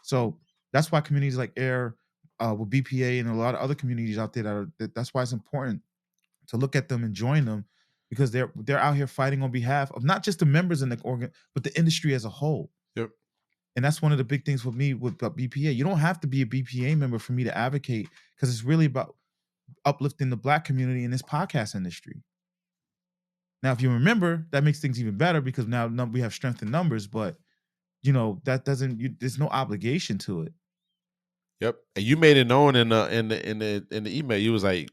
So that's why communities like Air, with BPA and a lot of other communities out there that's why it's important to look at them and join them because they're out here fighting on behalf of not just the members in the organ, but the industry as a whole. Yep. And that's one of the big things with me with BPA. You don't have to be a BPA member for me to advocate because it's really about uplifting the Black community in this podcast industry. Now, if you remember, that makes things even better because now we have strength in numbers, but that there's no obligation to it. Yep. And you made it known in the email. You was like,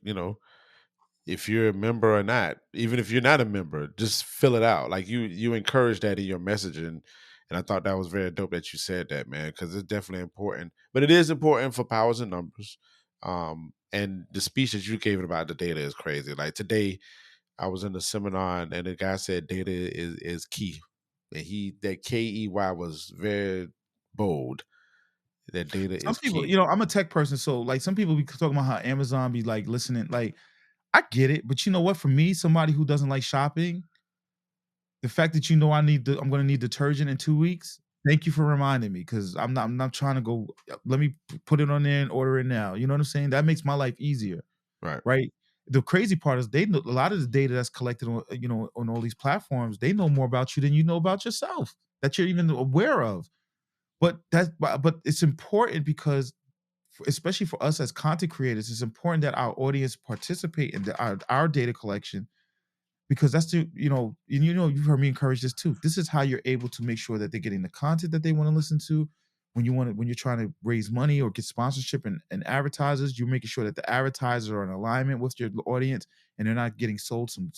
if you're a member or not, even if you're not a member, just fill it out. Like you encourage that in your messaging, And I thought that was very dope that you said that, man, because it's definitely important. But it is important for powers and numbers. And the speech that you gave about the data is crazy. Like today, I was in the seminar and the guy said data is key. And that KEY was very bold. That data Some is people, key. you know, I'm a tech person, so like some people be talking about how Amazon be like listening. Like, I get it, but you know what? For me, somebody who doesn't like shopping, the fact that you know I'm gonna need detergent in 2 weeks. Thank you for reminding me because I'm not trying to go. Let me put it on there and order it now. You know what I'm saying? That makes my life easier, Right. right? The crazy part is they know a lot of the data that's collected on on all these platforms. They know more about you than you know about yourself that you're even aware of. But it's important because especially for us as content creators, it's important that our audience participate in our data collection because that's you've heard me encourage this too. This is how you're able to make sure that they're getting the content that they want to listen to. When you're trying to raise money or get sponsorship and advertisers, you're making sure that the advertisers are in alignment with your audience and they're not getting sold some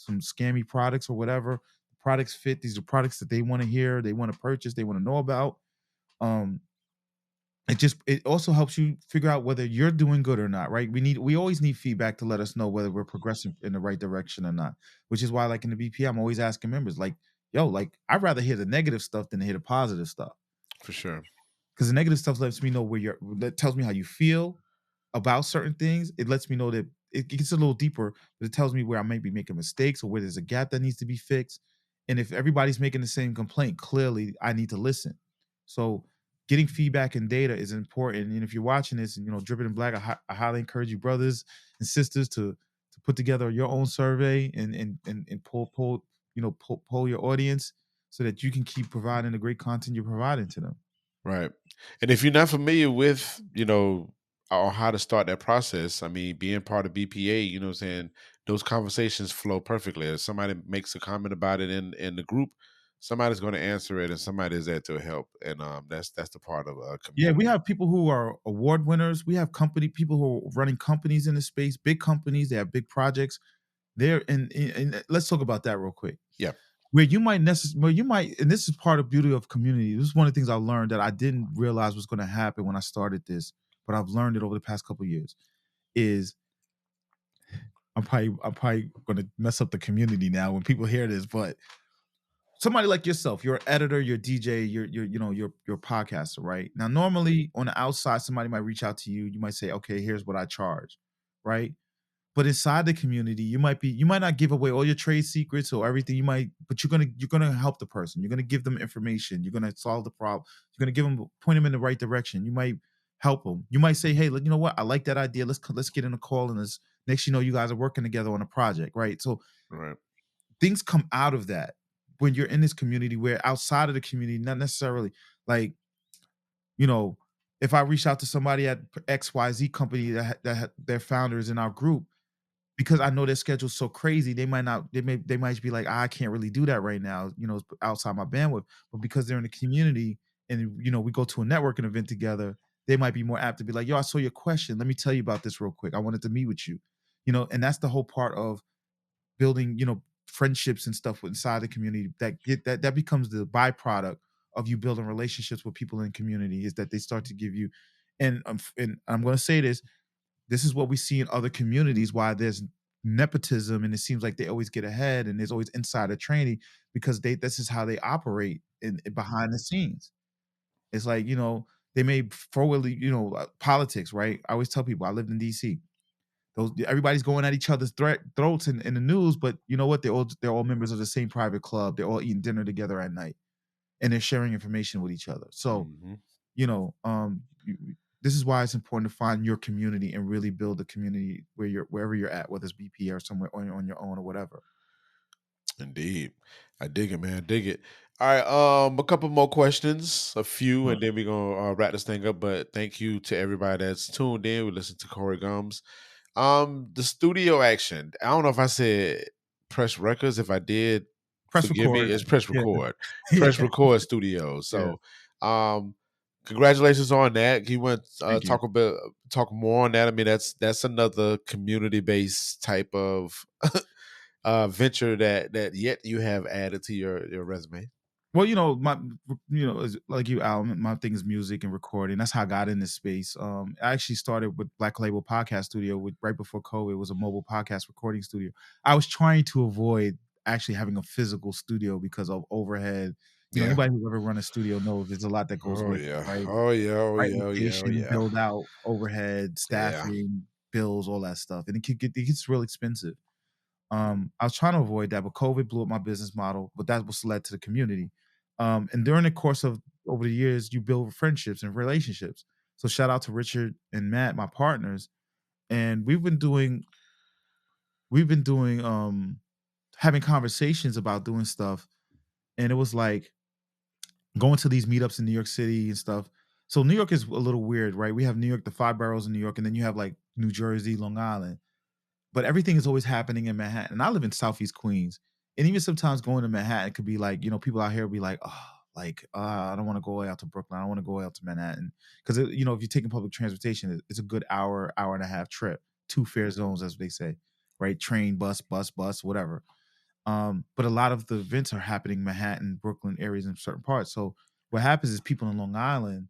scammy products or whatever. The products fit. These are products that they want to hear, they want to purchase, they want to know about. Um, it also helps you figure out whether you're doing good or not, right? We always need feedback to let us know whether we're progressing in the right direction or not. Which is why, like in the BPA, I'm always asking members, like, yo, like I'd rather hear the negative stuff than to hear the positive stuff. For sure. Because the negative stuff lets me know that tells me how you feel about certain things. It lets me know that it gets a little deeper, but it tells me where I might be making mistakes or where there's a gap that needs to be fixed. And if everybody's making the same complaint, clearly I need to listen. So getting feedback and data is important. And if you're watching this and Dripping in Black, I highly encourage you, brothers and sisters, to put together your own survey and pull your audience so that you can keep providing the great content you're providing to them. Right. And if you're not familiar with, or how to start that process, I mean, being part of BPA, you know what I'm saying, those conversations flow perfectly. If somebody makes a comment about it in the group, somebody's going to answer it and somebody is there to help. And that's the part of a Yeah, we community. have people who are award winners. We have people who are running companies in the space, big companies. They have big projects. They're and let's talk about that real quick. Yeah. And this is part of the beauty of community. This is one of the things I learned that I didn't realize was going to happen when I started this, but I've learned it over the past couple of years. Is I'm probably going to mess up the community now when people hear this, but somebody like yourself, you're an editor, you're a DJ, you're a podcaster, right? Now, normally on the outside, somebody might reach out to you. You might say, okay, here's what I charge, right? But inside the community, you might not give away all your trade secrets or everything. But you're gonna help the person. You're gonna give them information. You're gonna solve the problem. You're gonna point them in the right direction. You might help them. You might say, hey, you know what? I like that idea. Let's get in a call and next you guys are working together on a project, right? So Right. things come out of that when you're in this community where outside of the community, not necessarily like, if I reach out to somebody at XYZ company their founders in our group, because I know their schedule's so crazy, they might be like, I can't really do that right now, it's outside my bandwidth. But because they're in the community and we go to a networking event together, they might be more apt to be like, yo, I saw your question. Let me tell you about this real quick. I wanted to meet with you. And that's the whole part of building, friendships and stuff inside the community that becomes the byproduct of you building relationships with people in the community, is that they start to give you, and I'm going to say this is what we see in other communities, why there's nepotism and it seems like they always get ahead and there's always insider training, because this is how they operate behind the scenes. It's like, they may forwardly, politics, right? I always tell people I lived in DC. Everybody's going at each other's throats in the news, but you know what? They're all members of the same private club. They're all eating dinner together at night, and they're sharing information with each other. So, Mm-hmm. this is why it's important to find your community and really build a community wherever you're at, whether it's BPA or somewhere on your own or whatever. Indeed. I dig it, man. Dig it. All right. A couple more questions, a few, and then we're gonna wrap this thing up. But thank you to everybody that's tuned in. We listened to Corey Gumbs. The studio action. I don't know if I said press records. If I did, Press forgive me. record. It's press Yeah. record. Yeah. Press record studios. Yeah. So congratulations on that. He went Thank you. talk more on that. I mean, that's another community based type of venture that yet you have added to your resume. Well, like you, Al, my thing is music and recording. That's how I got in this space. I actually started with Black Label Podcast Studio right before COVID. It was a mobile podcast recording studio. I was trying to avoid actually having a physical studio because of overhead. Yeah. Anybody who's ever run a studio knows there's a lot that goes Oh with yeah. it, right? Oh yeah. Oh Right yeah. Oh yeah. Oh location, yeah. build out, overhead, Yeah. staffing, bills, all that stuff, and it gets real expensive. I was trying to avoid that, but COVID blew up my business model. But that was led to the community. And during the course of over the years, you build friendships and relationships. So shout out to Richard and Matt, my partners, and we've been doing having conversations about doing stuff, and it was like going to these meetups in New York City and stuff. So New York is a little weird, right? We have New York, the five boroughs in New York, and then you have like New Jersey, Long Island, but everything is always happening in Manhattan. And I live in Southeast Queens. And even sometimes going to Manhattan could be like, people out here will be like, oh, I don't want to go way out to Brooklyn. I don't want to go way out to Manhattan. Because, if you're taking public transportation, it's a good hour and a half trip. Two fare zones, as they say, right? Train, bus, whatever. But a lot of the events are happening in Manhattan, Brooklyn areas in certain parts. So what happens is people in Long Island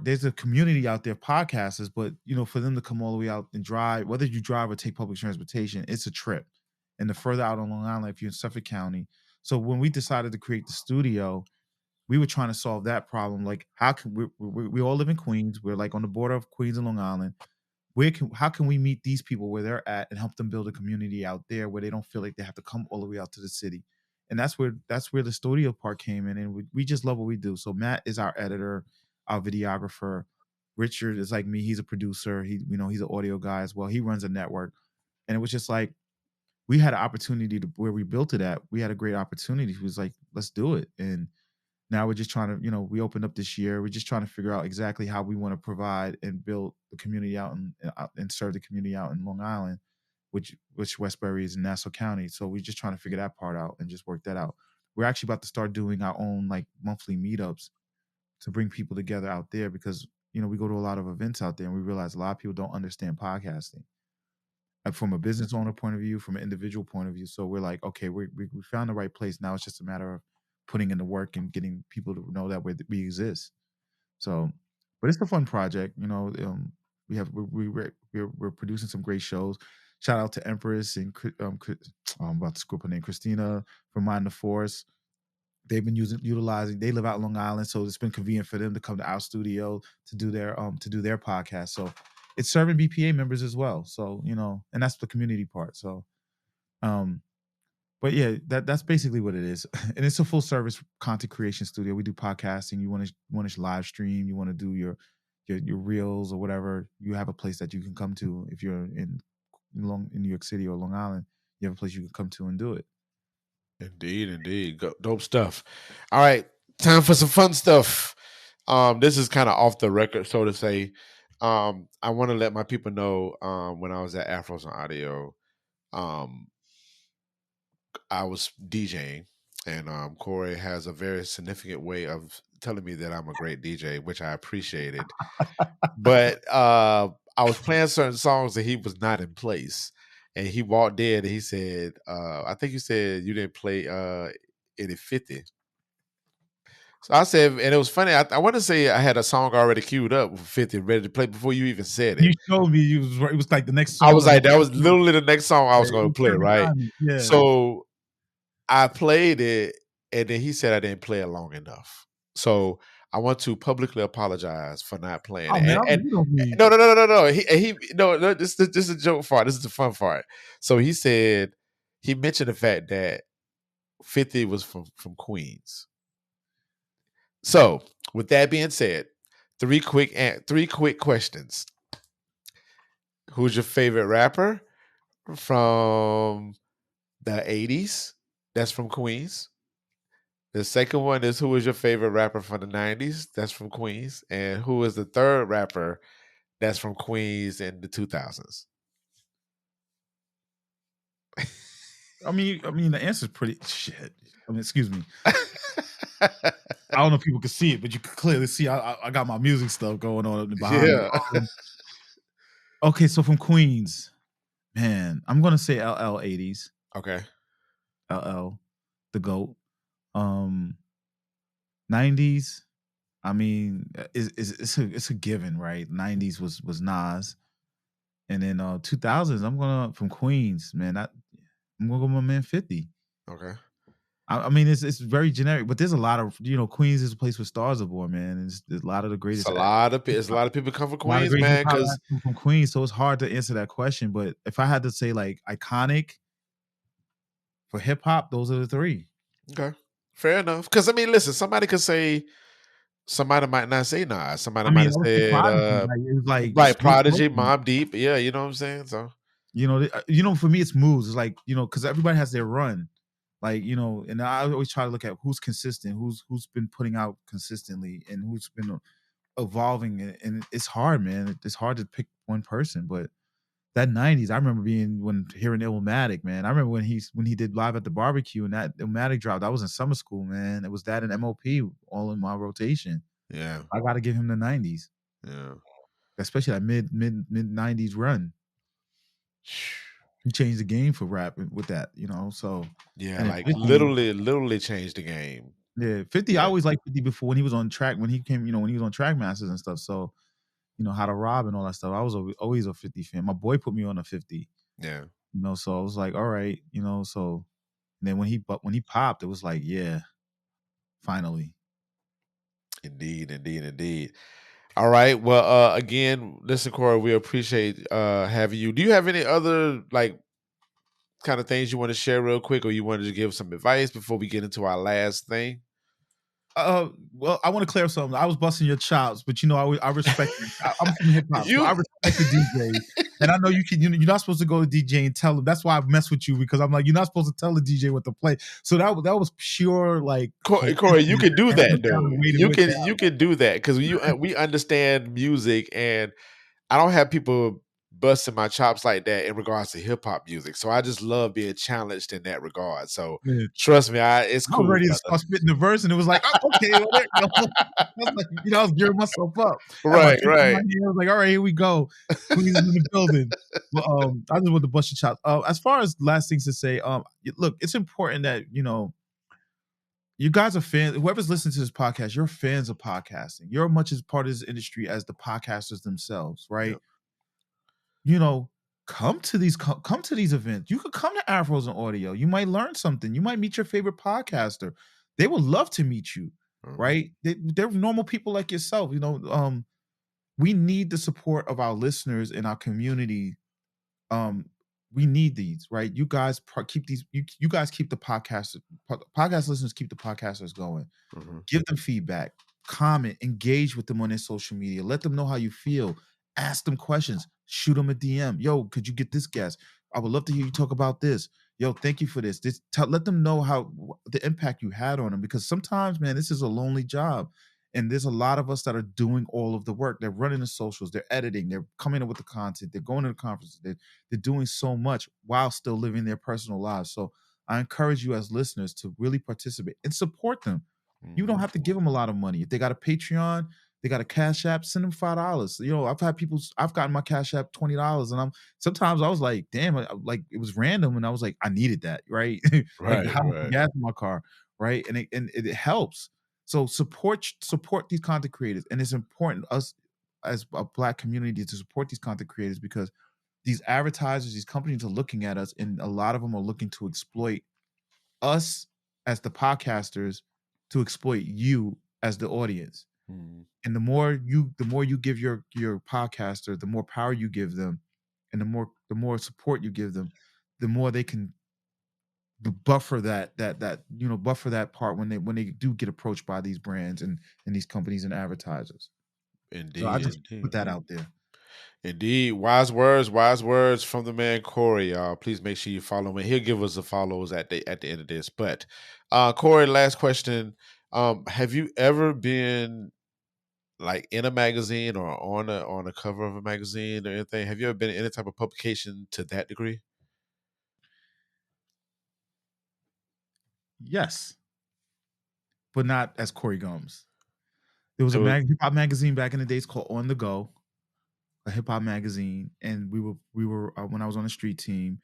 there's a community out there, podcasters, but for them to come all the way out and drive, whether you drive or take public transportation, it's a trip. And the further out on Long Island, if you're in Suffolk County. So when we decided to create the studio, we were trying to solve that problem. Like, how can we all live in Queens? We're like on the border of Queens and Long Island. How can we meet these people where they're at and help them build a community out there where they don't feel like they have to come all the way out to the city? And that's where the studio part came in, and we just love what we do. So Matt is our editor, our videographer. Richard is like me; he's a producer. He's an audio guy as well. He runs a network, and it was just like we had an opportunity to where we built it at. We had a great opportunity. He was like, "Let's do it," and now we're just trying to, we opened up this year. We're just trying to figure out exactly how we want to provide and build the community out and serve the community out in Long Island, which Westbury is in Nassau County. So we're just trying to figure that part out and just work that out. We're actually about to start doing our own like monthly meetups to bring people together out there because we go to a lot of events out there and we realize a lot of people don't understand podcasting from a business owner point of view, from an individual point of view. So we're like, okay, we found the right place. Now it's just a matter of putting in the work and getting people to know that we exist. So, but it's a fun project. We're producing some great shows. Shout out to Empress and I'm about to screw up her name, Christina from Mind the Force. They've been utilizing. They live out Long Island, so it's been convenient for them to come to our studio to do their podcast. So it's serving BPA members as well. So and that's the community part. So, but yeah, that's basically what it is, and it's a full service content creation studio. We do podcasting. You want to live stream. You want to do your reels or whatever. You have a place that you can come to if you're in New York City or Long Island. You have a place you can come to and do it. Indeed. Dope stuff. All right, time for some fun stuff. This is kind of off the record, so to say. I want to let my people know when I was at Afros on Audio, I was DJing, and Corey has a very significant way of telling me that I'm a great DJ, which I appreciated. But I was playing certain songs that he was not in place. And he walked in and he said, I think you said you didn't play any 50. So I said, and it was funny. I want to say I had a song already queued up with 50 ready to play before you even said it. You showed me it was like the next song. I was like, that was literally the next song I was going to play, right? Yeah. So I played it, and then he said I didn't play it long enough. So I want to publicly apologize for not playing it. No. This is a joke part. This is the fun part. So he mentioned the fact that 50 was from Queens. So with that being said, three quick questions. Who's your favorite rapper from the 80s? That's from Queens. The second one is, who is your favorite rapper from the 90s? That's from Queens. And who is the third rapper that's from Queens in the 2000s? I mean, the answer's pretty shit. I mean, excuse me. I don't know if people can see it, but you can clearly see I got my music stuff going on behind me. Okay, so from Queens, man, I'm gonna say LL 80s. Okay. LL, the GOAT. Um, 90s. I mean, it's a given, right? 90s was Nas, and then 2000s. I'm gonna from Queens, man. I'm gonna go with my man 50. Okay. I mean, it's very generic, but there's a lot of Queens is a place where stars are born, man. There's a lot of the It's greatest, a lot of it's a lot of people come from a lot of Queens, great hip man, hop because acts come from Queens, so it's hard to answer that question. But if I had to say like iconic for hip hop, those are the three. okay, fair enough. Because I mean, listen, somebody might not say Nas, somebody I might mean, have I would say said Prodigy, like it was like right, Snoop Prodigy, Dogg. Mobb Deep, yeah, you know what I'm saying? So For me, it's moves. It's like because everybody has their run, like and I always try to look at who's consistent, who's been putting out consistently, and who's been evolving, and it's hard, man. It's hard to pick one person, but that 90s, I remember hearing Illmatic, man. I remember when he did Live at the Barbecue and that Illmatic dropped. I was in summer school, man. It was that and MOP all in my rotation. yeah, I got to give him the 90s, yeah. especially that mid 90s run. He changed the game for rap with that, So Yeah, and then like 50, literally changed the game. yeah, 50. I Yeah, always liked 50 before when he was on track, when he came, when he was on Track Masters and stuff. So How to Rob and all that stuff. I was always a 50 fan. My boy put me on a 50. yeah. So I was like, all right, so and then when he popped, it was like, yeah, finally. Indeed, indeed, indeed. All right. Well, again, listen, Corey, we appreciate having you. Do you have any other like kind of things you want to share real quick, or you wanted to give some advice before we get into our last thing? Well, I want to clear something. I was busting your chops, but I respect. I'm from hip hop, so You I respect the DJ. And I know you can. You're not supposed to go to DJ and tell them. That's why I mess with you, because I'm like, you're not supposed to tell the DJ what to play. So that was pure like Corey, you coincidence. can do And I that looked down though. the way to work it You out. can do that because we understand music, and I don't have people busting my chops like that in regards to hip hop music. So I just love being challenged in that regard. So Yeah. trust me, it's I was cool, ready to brother. start spitting the verse, and it was like, oh, okay, well, there you go. I was like, I was gearing myself up. I had my Right, drink in my right. hand. I was like, all right, here we go. Queens is in the building. But I just want to bust your chops. As far as last things to say, look, it's important that you guys are fans. Whoever's listening to this podcast, you're fans of podcasting. You're much as part of this industry as the podcasters themselves, right? Yep. Come to these events. You could come to Afros and Audio. You might learn something. You might meet your favorite podcaster. They would love to meet you, right? They're normal people like yourself. We need the support of our listeners in our community. We need these, right? You guys keep these. You guys keep the podcast listeners keep the podcasters going. Give them feedback, comment, engage with them on their social media. Let them know how you feel. Ask them questions. Shoot them a DM. Yo, could you get this guest? I would love to hear you talk about this. Yo, thank you for this. Let them know how the impact you had on them, because sometimes, man, this is a lonely job. And there's a lot of us that are doing all of the work. They're running the socials, they're editing, they're coming up with the content, they're going to the conferences, they're doing so much while still living their personal lives. So I encourage you as listeners to really participate and support them. You don't have to give them a lot of money. If they got a Patreon, they got a Cash App, send them $5. I've gotten my Cash App $20, and sometimes I was like, damn, like it was random, and I was like, I needed that, right? Like Right, how much right. gas in my car, right? And it helps. So support these content creators, and it's important us as a Black community to support these content creators, because these advertisers, these companies are looking at us, and a lot of them are looking to exploit us as the podcasters, to exploit you as the audience. And the more you give your podcaster, the more power you give them, and the more support you give them, the more they can buffer buffer that part when they do get approached by these brands and these companies and advertisers. So I Indeed, just put indeed. that out there. Indeed. Wise words from the man Corey, y'all. Please make sure you follow him. He'll give us the follows at the end of this. But Corey, last question. Have you ever been like in a magazine or on a cover of a magazine or anything? Have you ever been in any type of publication to that degree? Yes, but not as Corey Gumbs. There was It a was- hip hop magazine back in the days called On the Go, a hip hop magazine, and we were when I was on the street team,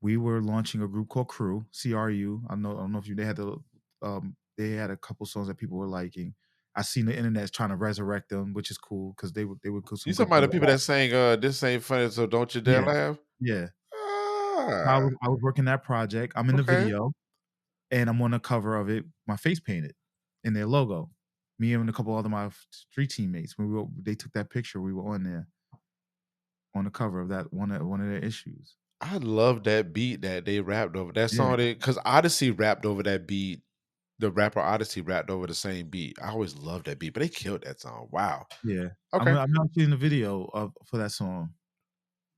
we were launching a group called Crew, CRU. I don't know if they had the they had a couple songs that people were liking. I seen the internet trying to resurrect them, which is cool because they were You some talking good about the brothers. people that sang "This Ain't Funny, So Don't You Dare Yeah, Laugh"? yeah. Ah, I was working that project. I'm in the okay. video, and I'm on the cover of it. My face painted in their logo. Me and a couple other my street teammates. When they took that picture, we were on there on the cover of that one of their issues. I love that beat that they rapped over. That Yeah, song, because Odyssey rapped over that beat. The rapper Odyssey rapped over the same beat. I always loved that beat, but they killed that song. Wow. yeah. Okay. I'm actually in the video for that song.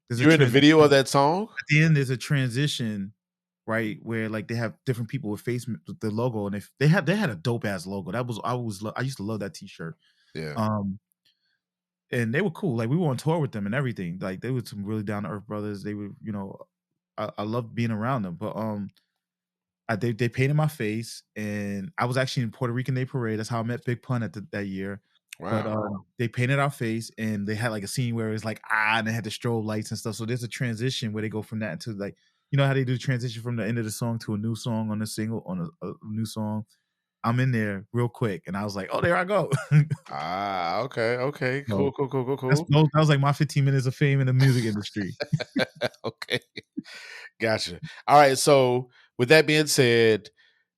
There's a You're in the transition video of that song? at the end. There's a transition, right, where like they have different people with the logo, and they had a dope ass logo. That was I used to love that T-shirt. Yeah. And they were cool. Like we were on tour with them and everything. Like they were some really down to earth brothers. They were, I loved being around them. But they painted my face, and I was actually in Puerto Rican Day Parade. That's how I met Big Pun that year. But Wow. they painted our face, and they had like a scene where it was like and they had the strobe lights and stuff. So there's a transition where they go from that to like, how they do the transition from the end of the song to a new song on a single on a new song. I'm in there real quick, and I was like, oh, there I go. Okay, okay. So Cool. that was like my 15 minutes of fame in the music industry. Okay. Gotcha. All right. So with that being said,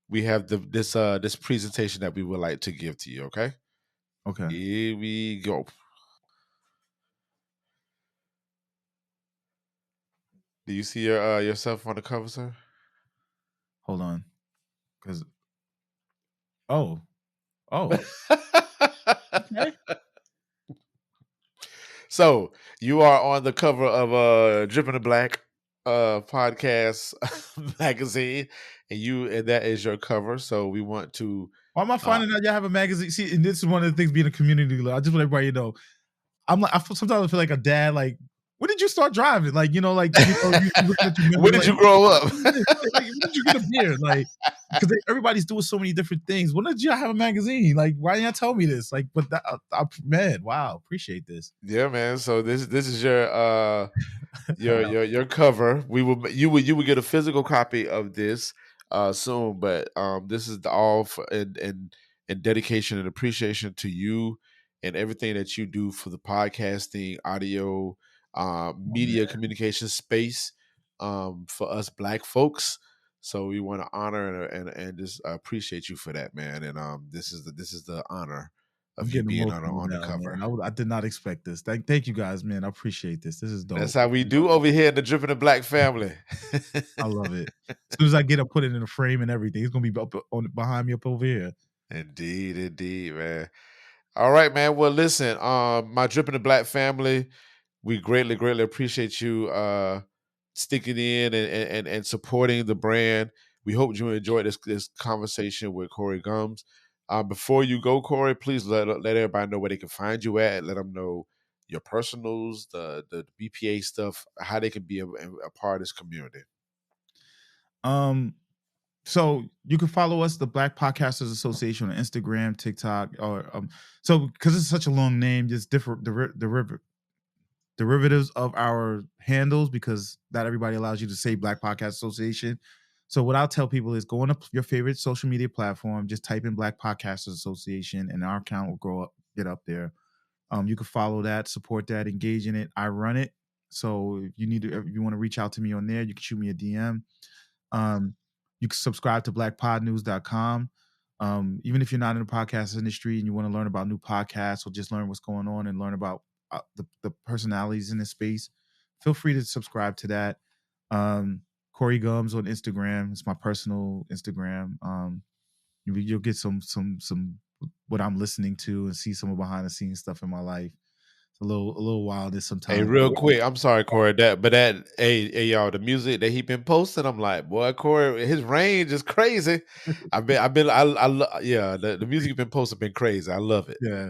we have this presentation that we would like to give to you. Okay. Okay, Here we go. Do you see yourself on the cover, sir? hold on, because oh, okay. So you are on the cover of Dripping the Black podcast magazine, and that is your cover. So we want to Why am I uh finding out y'all have a magazine? See, and this is one of the things being a community leader. I just want everybody to know. Sometimes I feel like a dad. Like, when did you start driving? Like, you looking at your when memory, did like, you grow up? like, when did you get a beard? Like, because everybody's doing so many different things. When did y'all have a magazine? Like, why didn't y'all tell me this? Like, but man, wow, appreciate this. Yeah, man. So this is your cover. You would get a physical copy of this soon, but this is all for in dedication and appreciation to you and everything that you do for the podcasting, audio, Oh, man. media communication space for us Black folks. So we want to honor and just appreciate you for that, man. And this is the honor I'm of you getting being emotional on the now, cover. man. I did not expect this. Thank you guys, man. I appreciate this. This is That's dope. how we do over here in the Dripping the Black family. I love it. As soon as I get up, put it in a frame and everything, it's gonna be behind me up over here. Indeed, man. All right, man. Well, listen, my Dripping the Black family, we greatly appreciate you sticking in and supporting the brand. We hope you enjoyed this conversation with Corey Gumbs. Before you go, Corey, please let everybody know where they can find you at. Let them know your personals, the BPA stuff, how they can be a part of this community. So you can follow us, the Black Podcasters Association, on Instagram, TikTok, or so because it's such a long name, just different derivatives of our handles, because not everybody allows you to say Black Podcast Association. So what I'll tell people is go on your favorite social media platform, just type in Black Podcasters Association, and our account will get up there. You can follow that, support that, engage in it. I run it. So if you want to reach out to me on there, you can shoot me a DM. You can subscribe to blackpodnews.com. Even if you're not in the podcast industry and you want to learn about new podcasts or just learn what's going on and learn about the personalities in this space, feel free to subscribe to that. Corey Gumbs on Instagram. It's my personal Instagram. You'll get some what I'm listening to and see some of behind the scenes stuff in my life. It's a little wild this sometimes. Hey, real quick, I'm sorry, Corey. Hey, y'all, the music that he been posting, I'm like, boy, Corey, his range is crazy. The music you've been posting been crazy. I love it. Yeah.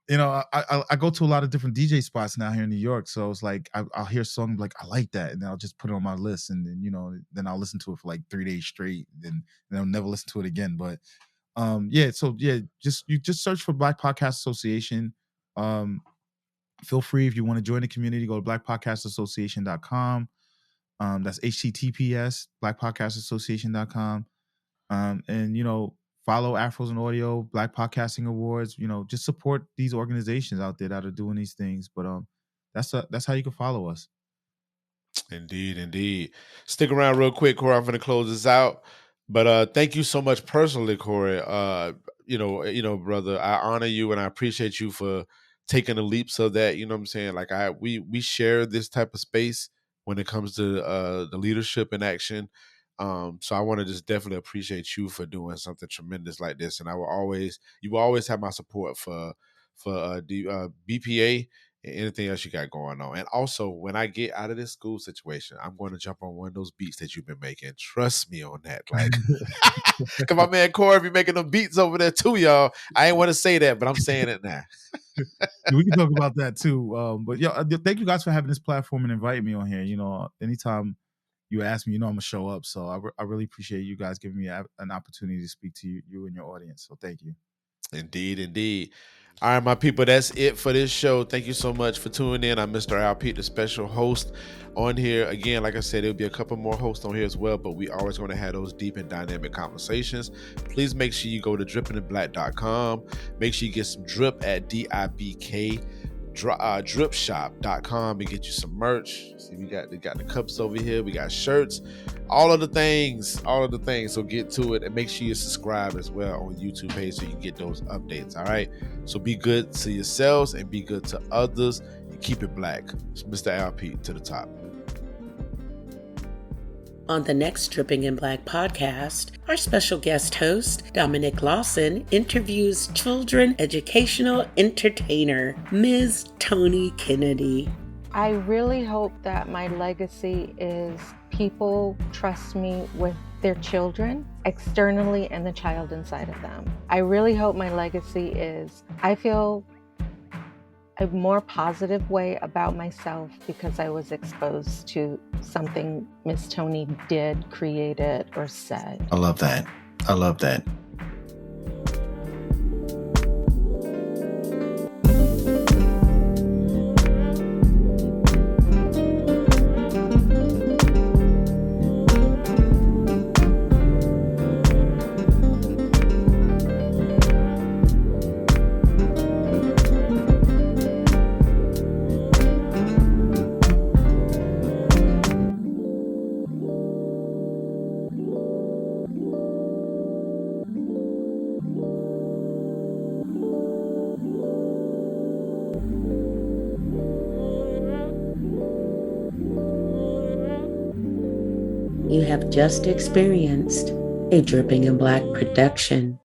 I go to a lot of different DJ spots now here in New York, so it's like I'll hear a song like I like that, and then I'll just put it on my list, and then then I'll listen to it for like 3 days straight, and I'll never listen to it again. But just search for Black Podcast Association. Feel free, if you want to join the community, go to blackpodcastassociation.com. That's HTTPS blackpodcastassociation.com. And follow Afros in Audio, Black Podcasting Awards. Just support these organizations out there that are doing these things. But that's how you can follow us. Indeed. Stick around real quick, Corey. I'm going to close this out. But thank you so much personally, Corey. Brother, I honor you and I appreciate you for taking the leaps of that. You know what I'm saying? Like we share this type of space when it comes to the leadership in action. So I want to just definitely appreciate you for doing something tremendous like this. And you will always have my support for the BPA and anything else you got going on. And also, when I get out of this school situation, I'm going to jump on one of those beats that you've been making. Trust me on that. Like, because my man Corey be making them beats over there too, y'all. I ain't want to say that, but I'm saying it now. We can talk about that too. But thank you guys for having this platform and inviting me on here. Anytime you ask me, I'm gonna show up. So I really appreciate you guys giving me an opportunity to speak to you and your audience. So thank you. Indeed. All right, my people, that's it for this show. Thank you so much for tuning in. I'm Mr. Al Pete, the special host on here. Again, like I said, there'll be a couple more hosts on here as well, but we always going to have those deep and dynamic conversations. Please make sure you go to drippingandblack.com. Make sure you get some drip at DIBK. Dripshop.com and get you some merch. See, we got the cups over here. We got shirts, all of the things. So get to it and make sure you subscribe as well on YouTube page so you can get those updates. All right. So be good to yourselves and be good to others and keep it black. It's Mr. Al Pete to the top. On the next Dripping in Black podcast, our special guest host, Dominic Lawson, interviews children educational entertainer, Ms. Toni Kennedy. I really hope that my legacy is people trust me with their children externally and the child inside of them. I really hope my legacy is I feel a more positive way about myself because I was exposed to something Miss Toni did, created, or said. I love that. You have just experienced a Dripping in Black production.